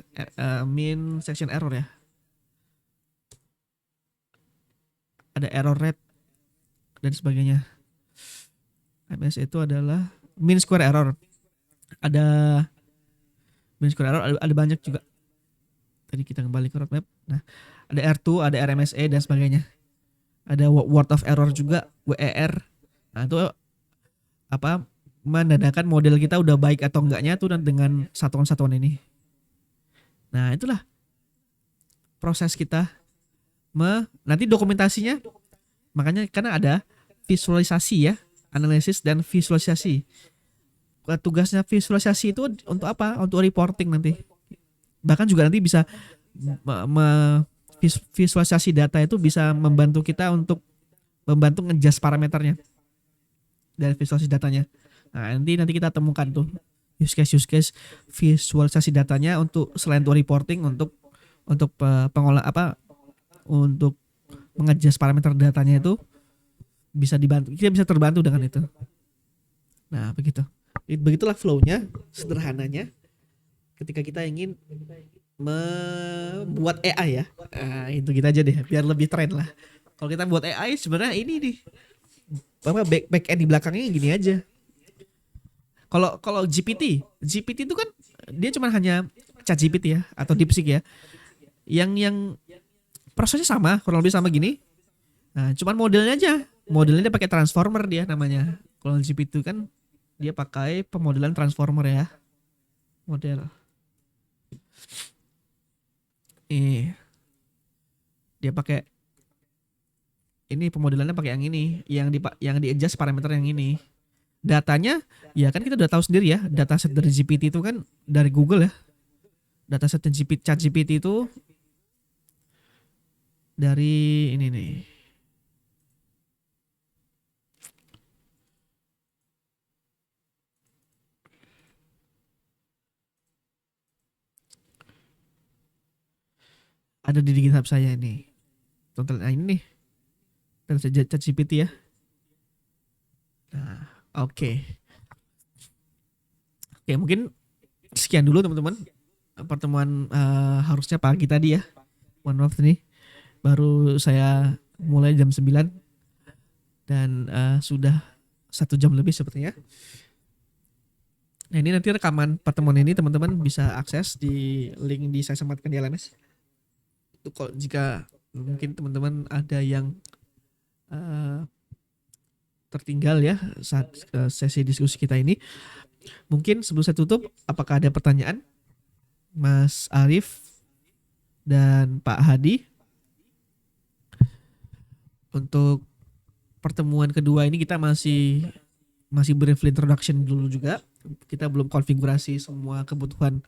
min section error ya. Ada error rate dan sebagainya. MSE itu adalah min square error. Ada min square error, ada banyak juga. Tadi kita kembali ke roadmap. Nah, ada R2, ada RMSE dan sebagainya. Ada word of error juga, WER. Nah, itu menandakan model kita udah baik atau enggaknya tuh dengan satuan-satuan ini. Nah, itulah proses kita. Nanti dokumentasinya, makanya karena ada visualisasi ya, analisis dan visualisasi. Tugasnya visualisasi itu untuk apa? Untuk reporting nanti. Bahkan juga nanti bisa visualisasi data itu bisa membantu kita untuk membantu nge-adjust parameternya dari visualisasi datanya. Nah, nanti kita temukan tuh use case visualisasi datanya untuk selain untuk reporting, untuk pengolah untuk meng-adjust parameter datanya itu bisa dibantu. Kita bisa terbantu dengan itu. Nah, begitulah flow-nya, sederhananya. Ketika kita ingin membuat AI ya, itu kita aja deh, biar lebih tren lah. Kalau kita buat AI sebenarnya ini nih, back end di belakangnya gini aja. Kalau kalau GPT itu kan dia cuma hanya chat GPT ya atau DeepSeek ya. Yang prosesnya sama, kurang lebih sama gini. Nah, cuman modelnya aja. Modelnya dia pakai transformer dia namanya. Kalau GPT itu kan dia pakai pemodelan transformer ya. Model. Dia pakai ini pemodelannya pakai yang ini, yang di adjust parameter yang ini. Datanya ya kan kita udah tahu sendiri ya, dataset dari GPT itu kan dari Google ya. Dataset GPT, chat GPT itu dari ini nih. Ada di GitHub saya ini. Total ini nih. Dataset chat GPT ya. Nah, oke. Oke, mungkin sekian dulu teman-teman. Pertemuan harusnya pagi tadi ya. Mohon maaf nih. Baru saya mulai jam 9 dan sudah 1 jam lebih sepertinya. Nah ini nanti rekaman pertemuan ini teman-teman bisa akses di link di saya sematkan di LMS. Itu kalau jika mungkin teman-teman ada yang tertinggal ya saat sesi diskusi kita ini. Mungkin sebelum saya tutup, apakah ada pertanyaan Mas Arif dan Pak Hadi? Untuk pertemuan kedua ini kita masih brief introduction dulu juga. Kita belum konfigurasi semua kebutuhan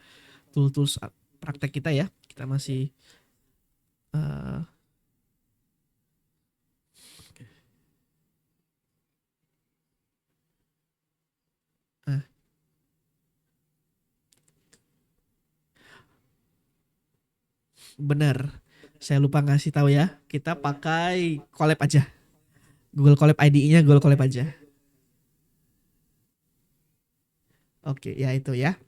tools praktek kita ya. Kita masih benar. Saya lupa ngasih tahu ya. Kita pakai Colab aja. Google Colab ID-nya Google Colab aja. Oke, ya itu ya.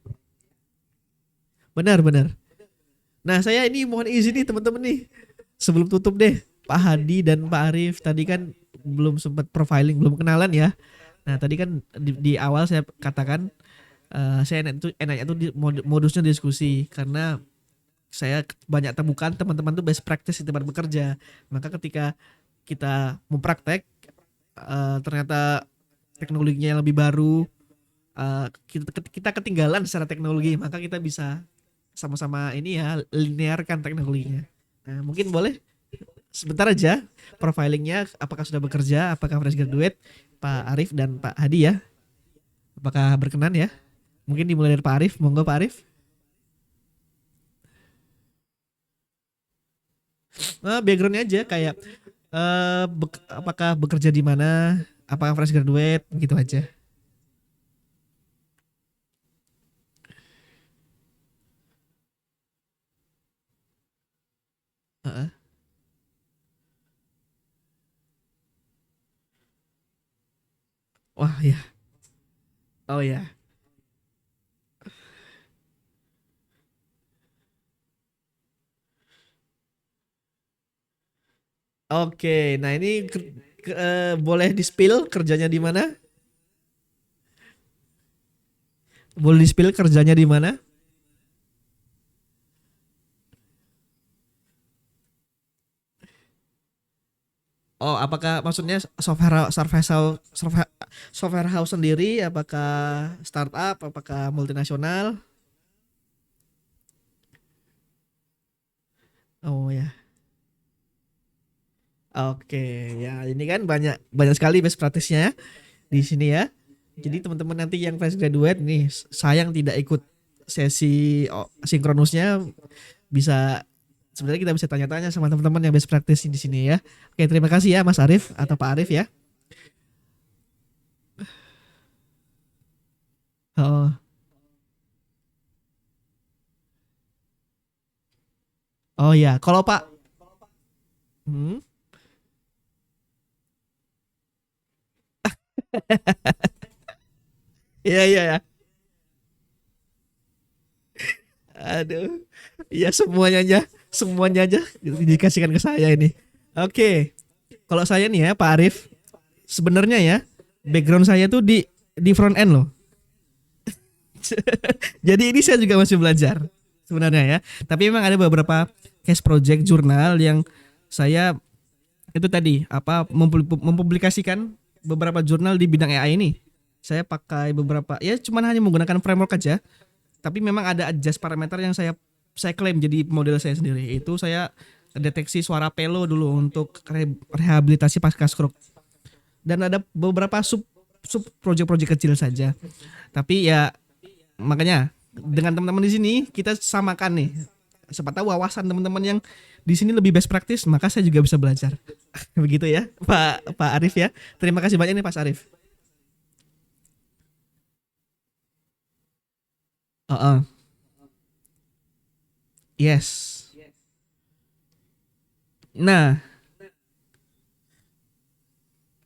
Benar. Nah, saya ini mohon izin nih teman-teman nih. Sebelum tutup deh, Pak Hadi dan Pak Arif tadi kan belum sempat profiling, belum kenalan ya. Nah, tadi kan di awal saya katakan saya enaknya tuh modusnya diskusi karena saya banyak temukan teman-teman tuh best practice di tempat bekerja. Maka ketika kita mempraktek ternyata teknologinya yang lebih baru, kita ketinggalan secara teknologi, maka kita bisa sama-sama ini ya linearkan teknologinya. Nah, mungkin boleh sebentar aja profilingnya, apakah sudah bekerja, apakah fresh graduate, Pak Arif dan Pak Hadi ya. Apakah berkenan ya? Mungkin dimulai dari Pak Arif, monggo Pak Arif. Backgroundnya aja kayak apakah bekerja di mana, apakah fresh graduate, gitu aja. Heeh. Wah ya, oh ya, oke. Nah ini boleh di spill kerjanya di mana? Boleh di spill kerjanya di mana? Oh, apakah maksudnya software house sendiri? Apakah startup? Apakah multinasional? Oh ya, oke ya. Ini kan banyak banyak sekali best practice-nya ya di sini ya. Jadi teman-teman nanti yang fresh graduate nih, sayang tidak ikut sesi sinkronusnya, bisa sebenarnya kita bisa tanya-tanya sama teman-teman yang best practice di sini ya. Oke, terima kasih ya Mas Arif atau Pak Arif ya. Oh, oh ya. Kalau Pak, hmm, iya iya ya. Aduh, ya semuanya aja dikasihkan ke saya ini. Oke, kalau saya nih ya Pak Arif, sebenarnya ya background saya tuh di front end loh. Jadi ini saya juga masih belajar sebenarnya ya. Tapi memang ada beberapa case project jurnal yang saya itu tadi apa mempublikasikan beberapa jurnal di bidang AI ini. Saya pakai beberapa ya cuman hanya menggunakan framework aja. Tapi memang ada adjust parameter yang saya klaim jadi model saya sendiri. Itu saya deteksi suara pelo dulu untuk rehabilitasi pasca stroke. Dan ada beberapa sub sub project-project kecil saja. Tapi ya makanya dengan teman-teman di sini kita samakan nih. Siapa tahu wawasan teman-teman yang di sini lebih best practice, maka saya juga bisa belajar. Begitu ya, Pak Arif ya. Terima kasih banyak nih Pak Arif. Heeh. Yes. Nah,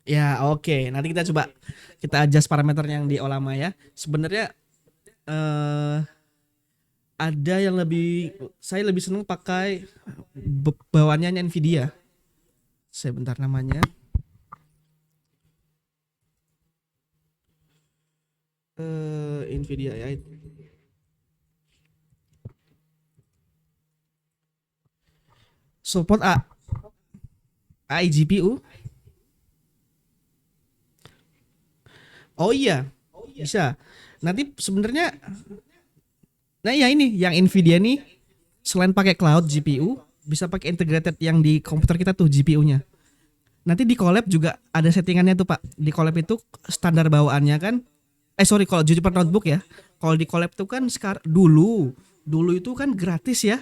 ya oke. Nanti kita coba kita adjust parameter yang di Olama ya. Sebenarnya eh ada yang lebih saya lebih seneng pakai bawaannya Nvidia. Saya bentar namanya. Nvidia ya. Support AI GPU. Oh iya, bisa. Nanti sebenarnya nah ya ini yang Nvidia nih selain pakai cloud GPU bisa pakai integrated yang di komputer kita tuh GPU-nya. Nanti di collab juga ada settingannya tuh Pak. Di collab itu standar bawaannya kan sorry kalau Juniper Notebook ya. Kalau di collab tuh kan sekarang dulu itu kan gratis ya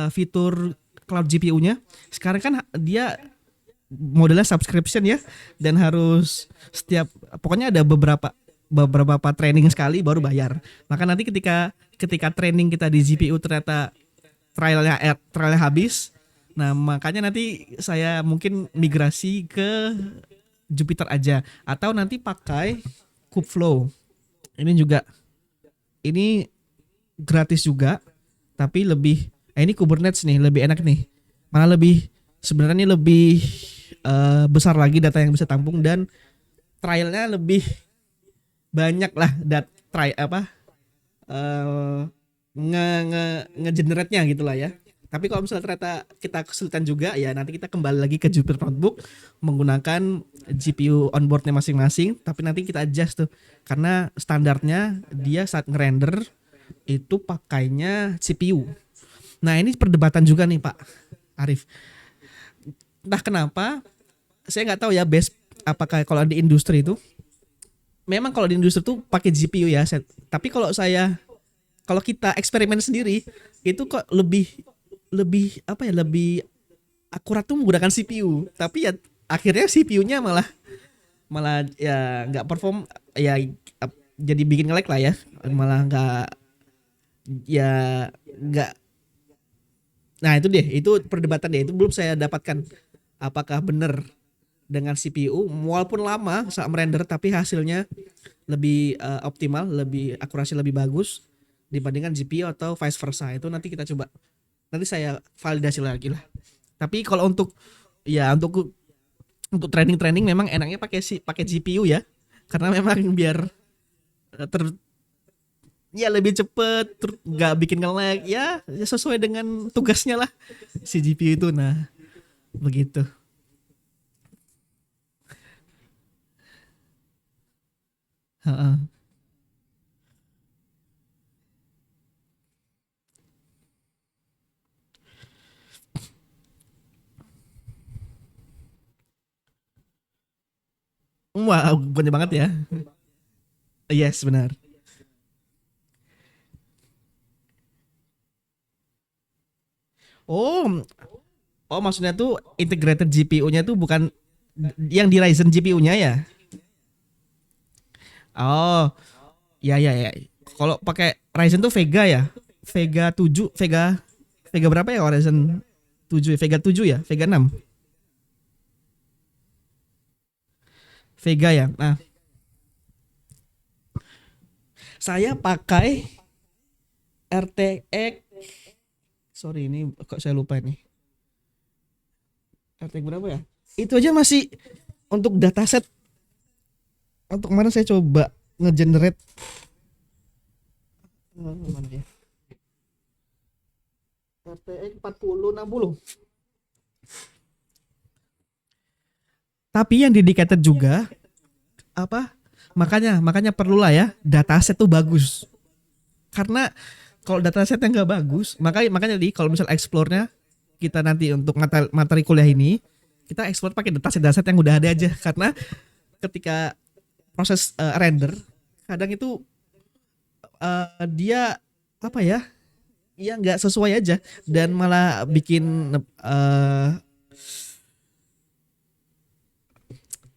fitur cloud GPU-nya. Sekarang kan dia modelnya subscription ya dan harus setiap pokoknya ada beberapa training sekali baru bayar. Maka nanti ketika ketika training kita di GPU ternyata trialnya habis, nah makanya nanti saya mungkin migrasi ke Jupyter aja atau nanti pakai Kubeflow. Ini juga ini gratis juga tapi lebih ini Kubernetes nih lebih enak nih. Malah lebih sebenarnya lebih besar lagi data yang bisa tampung dan trialnya lebih banyak lah try apa eh nge-generate-nya gitulah ya. Tapi kalau misalnya ternyata kita kesulitan juga ya nanti kita kembali lagi ke Jupyter Notebook menggunakan GPU onboardnya masing-masing tapi nanti kita adjust tuh karena standarnya dia saat ngerender itu pakainya CPU. Nah ini perdebatan juga nih Pak Arif. Entah kenapa saya nggak tahu ya best apakah kalau di industri itu memang kalau di industri tuh pakai GPU ya tapi kalau kita eksperimen sendiri itu kok lebih lebih apa ya lebih akurat tuh menggunakan CPU tapi ya akhirnya CPU-nya malah malah ya nggak perform ya jadi bikin nge-lag lah ya malah nggak ya nggak nah itu deh itu perdebatan deh itu belum saya dapatkan apakah benar dengan CPU walaupun lama saat merender tapi hasilnya lebih optimal lebih akurasi lebih bagus dibandingkan GPU atau vice versa itu nanti kita coba nanti saya validasi lagi lah tapi kalau untuk ya untuk training memang enaknya pakai GPU ya karena memang biar eh, ter ya lebih cepet nggak bikin nge-lag ya, ya sesuai dengan tugasnya lah si GPU itu nah begitu. Heeh. Wah banyak banget ya. Yes benar. Oh oh maksudnya tuh integrated GPU-nya tuh bukan yang di Ryzen GPU-nya ya. Oh ya ya ya kalau pakai Ryzen tuh Vega ya. Vega 7 Vega Vega berapa ya kalau Ryzen 7 Vega 7 ya Vega 6 Vega ya. Nah saya pakai RTX sorry ini kok saya lupa nih RTX berapa ya itu aja masih untuk dataset untuk kemarin saya coba ngegenerate Mana ya? RTX 4060. Tapi yang dedicated juga apa? Makanya perlulah ya dataset tuh bagus. Karena kalau datasetnya nggak bagus, makanya makanya di kalau misal explore-nya kita nanti untuk materi kuliah ini kita explore pakai dataset yang udah ada aja karena ketika proses render kadang itu dia apa ya? Ya nggak sesuai aja dan malah bikin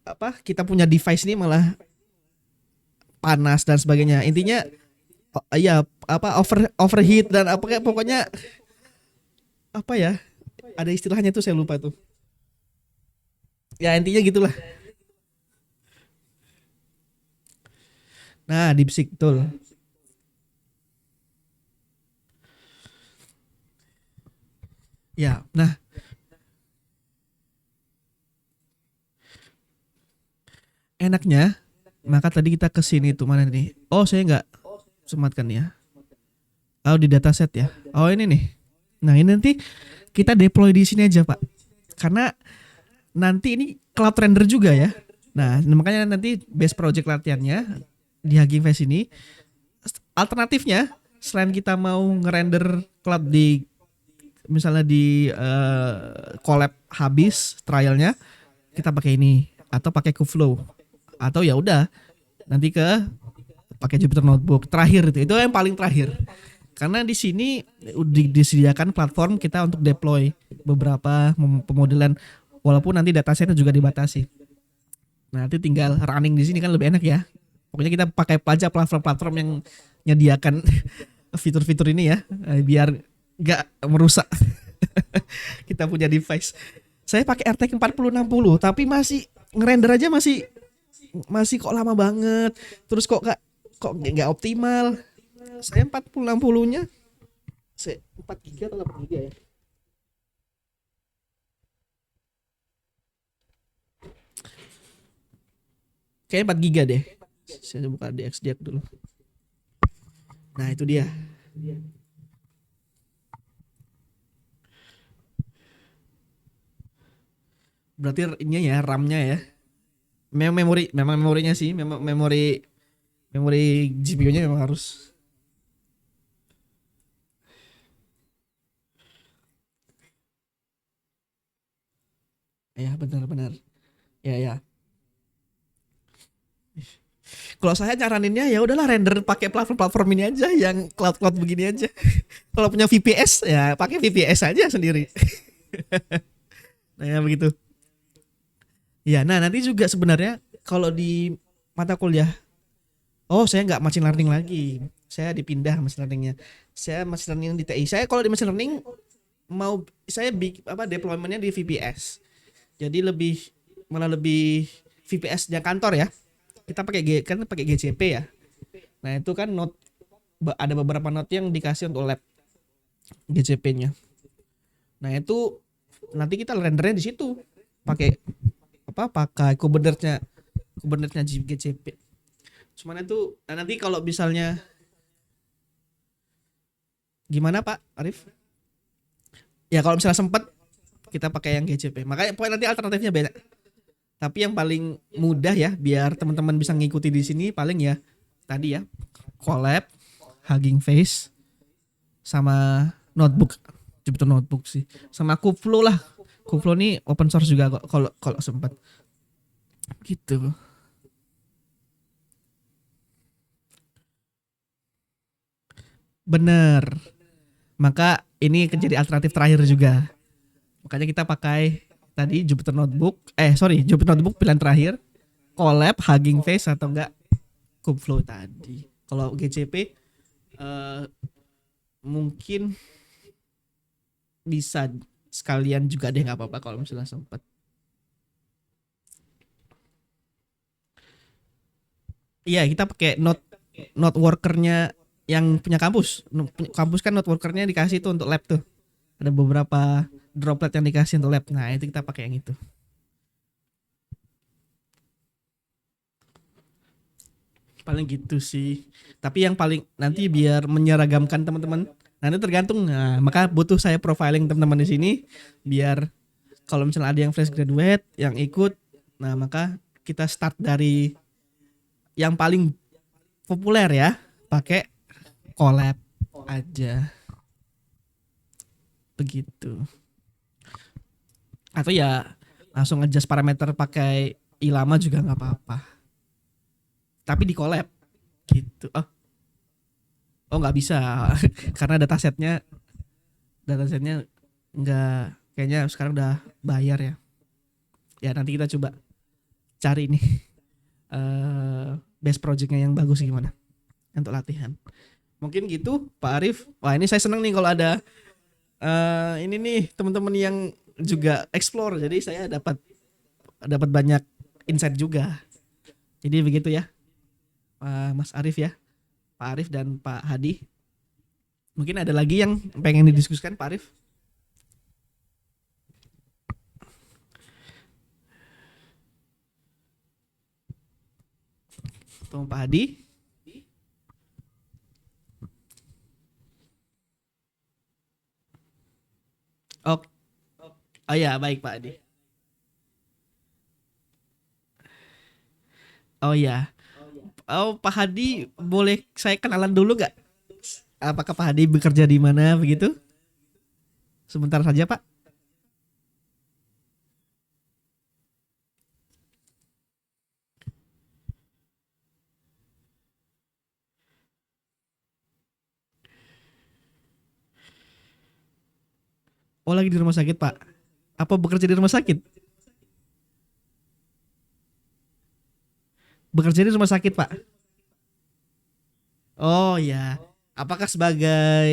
apa kita punya device ini malah panas dan sebagainya. Intinya ya apa overheat dan apa kayak pokoknya apa ya? Ada istilahnya tuh saya lupa tuh. Ya intinya gitulah. Nah, DeepSeek betul. Ya, nah enaknya maka tadi kita ke sini tuh mana nih? Oh, saya nggak sematkan ya. Oh, di dataset ya. Oh, ini nih. Nah, ini nanti kita deploy di sini aja, Pak. Karena nanti ini cloud render juga ya. Nah, makanya nanti base project latihannya di Hugging Face ini alternatifnya selain kita mau ngerender cloud di misalnya di collab habis trialnya kita pakai ini atau pakai Kubeflow atau ya udah nanti ke pakai Jupyter Notebook terakhir itu yang paling terakhir karena di sini disediakan platform kita untuk deploy beberapa pemodelan walaupun nanti datasetnya juga dibatasi. Nah, nanti tinggal running di sini kan lebih enak ya. Pokoknya kita pakai aja platform-platform yang menyediakan fitur-fitur ini ya, biar nggak merusak kita punya device. Saya pakai RTX 4060 tapi masih ngerender aja masih masih kok lama banget. Terus kok nggak optimal. Saya 4060-nya 4 giga atau 8 giga ya? Kayaknya 4 giga deh. Saya buka DXDX dulu. Nah, itu dia. Berarti ini ya RAM-nya ya. Memang memorinya sih, memang memori GPU-nya memang harus. Ya, benar-benar. Ya, ya. Kalau saya nyaraninnya ya udahlah render pakai platform-platform ini aja yang cloud-cloud begini aja. Kalau punya VPS ya pakai VPS aja sendiri. Nah, ya begitu. Ya, nah nanti juga sebenarnya kalau di mata kuliah, oh saya nggak machine learning lagi, saya dipindah machine learningnya. Saya machine learning di TI. Saya kalau di machine learning mau saya apa deploymentnya di VPS. Jadi malah lebih VPS-nya kantor ya. Kita pakai kan pakai GCP ya. Nah itu kan ada beberapa note yang dikasih untuk lab GCP-nya. Nah itu nanti kita rendernya di situ pakai apa pakai Kubernetes-nya GCP. Cuman itu nah nanti kalau misalnya gimana Pak Arif? Ya kalau misalnya sempat kita pakai yang GCP. Makanya pokoknya nanti alternatifnya beda. Tapi yang paling mudah ya biar teman-teman bisa ngikuti di sini paling ya tadi ya collab, Hugging Face sama notebook Jupyter Notebook sih. Sama Kubeflow lah. Kubeflow ini open source juga kok kalau kalau sempat. Gitu. Bener. Maka ini jadi alternatif terakhir juga. Makanya kita pakai tadi Jupyter Notebook. Jupyter Notebook pilihan terakhir. Collab, Hugging Face atau enggak Kubeflow tadi. Kalau GCP mungkin bisa sekalian juga deh nggak apa-apa kalau misalnya sempat. Iya kita pakai note workernya yang punya kampus. Kampus kan note workernya dikasih tuh untuk lab tuh. Ada beberapa droplet yang dikasih untuk lab. Nah itu kita pakai yang itu. Paling gitu sih. Tapi yang paling nanti biar menyeragamkan teman-teman. Nanti tergantung. Nah, maka butuh saya profiling teman-teman di sini biar kalau misalnya ada yang fresh graduate yang ikut, nah maka kita start dari yang paling populer ya, pakai collab aja begitu. Atau ya langsung adjust parameter pakai ilama juga nggak apa-apa. Tapi di collab gitu. Oh nggak bisa karena datasetnya nggak, kayaknya sekarang udah bayar ya. Ya nanti kita coba cari nih best projectnya yang bagus gimana untuk latihan. Mungkin gitu Pak Arif. Wah ini saya seneng nih kalau ada ini nih teman-teman yang juga explore. Jadi saya dapat banyak insight juga. Jadi begitu ya Mas Arif ya. Pak Arif dan Pak Hadi. Mungkin ada lagi yang pengen didiskusikan Pak Arif? Atau Pak Hadi? Oh, oh ya baik Pak Hadi. Oh ya. Oh Pak Hadi boleh saya kenalan dulu nggak? Apakah Pak Hadi bekerja di mana begitu? Sebentar saja Pak. Oh lagi di rumah sakit Pak. Apa bekerja di rumah sakit? Bekerja di rumah sakit Pak. Oh ya. Apakah sebagai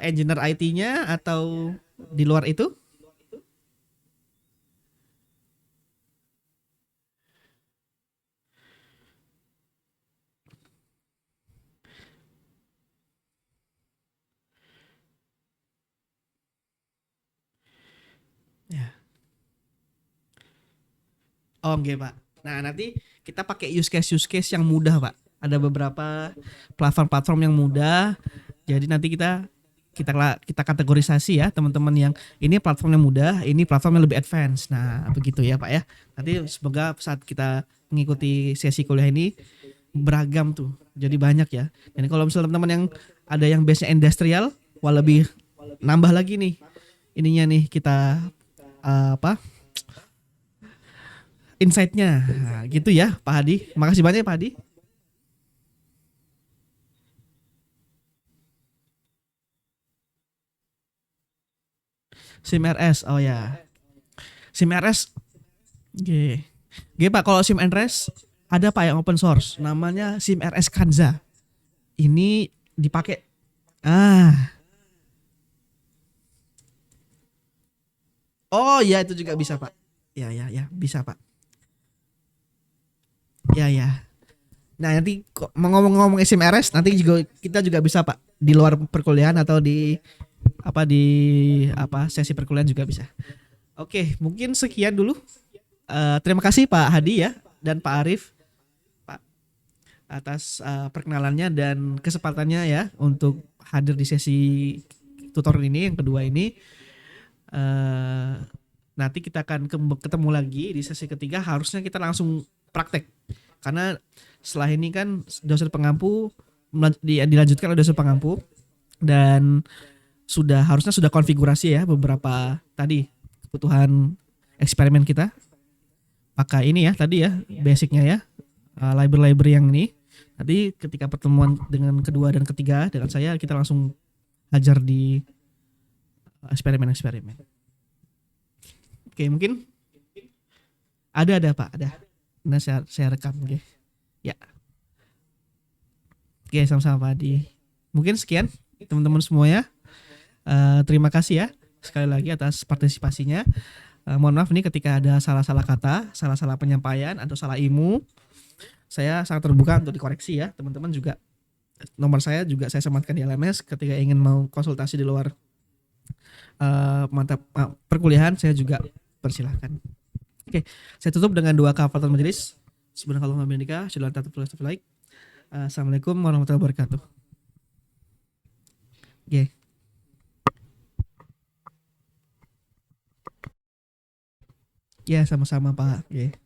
engineer IT-nya atau di luar itu? Ya. Oh enggak Pak. Nah nanti kita pakai use case yang mudah Pak. Ada beberapa platform-platform yang mudah. Jadi nanti kita kategorisasi ya teman-teman yang ini platformnya mudah, ini platformnya lebih advance. Nah begitu ya Pak ya. Nanti semoga saat kita mengikuti sesi kuliah ini beragam tuh. Jadi banyak ya. Dan kalau misalnya teman-teman yang ada yang base-nya industrial, wah lebih nambah lagi nih. Ininya nih kita apa? Insight-nya. Nah, gitu ya Pak Hadi. Makasih banyak Pak Hadi. SIM RS. Oh ya. SIM RS. G. G Pak, kalau SIM RS ada Pak yang open source. Namanya SIM RS Kanza. Ini dipakai. Ah. Oh ya itu juga bisa Pak. Ya ya ya bisa Pak. Ya ya. Nah nanti mau ngomong-ngomong SIM RS nanti juga kita juga bisa Pak di luar perkuliahan atau di sesi perkuliahan juga bisa. Oke, mungkin sekian dulu. Terima kasih Pak Hadi ya dan Pak Arif Pak atas perkenalannya dan kesempatannya ya untuk hadir di sesi tutorial ini yang kedua ini. Eh, Nanti kita akan ketemu lagi di sesi ketiga. Harusnya kita langsung praktek karena setelah ini kan dosen pengampu dilanjutkan oleh dosen pengampu dan harusnya sudah konfigurasi ya beberapa tadi kebutuhan eksperimen kita pakai ini ya tadi ya basicnya ya library-library yang ini nanti ketika pertemuan dengan kedua dan ketiga dengan saya kita langsung ajar di eksperimen-eksperimen. Oke mungkin ada Pak ada. Nah saya rekam oke. Ya oke sama-sama Pak Adi. Mungkin sekian teman-teman semuanya. Terima kasih ya sekali lagi atas partisipasinya. Mohon maaf nih ketika ada salah-salah kata, salah-salah penyampaian atau salah ilmu. Saya sangat terbuka untuk dikoreksi ya. Teman-teman juga nomor saya juga saya sematkan di LMS ketika ingin mau konsultasi di luar mantap perkuliahan saya juga persilahkan. Oke, saya tutup dengan doa kafaratul majelis. Subhanakallahumma wa bihamdika, asyhadu an la ilaha illa anta, astaghfiruka wa atubu ilaik. Assalamualaikum warahmatullahi wabarakatuh. Oke. Ya, sama-sama Pak. Oke.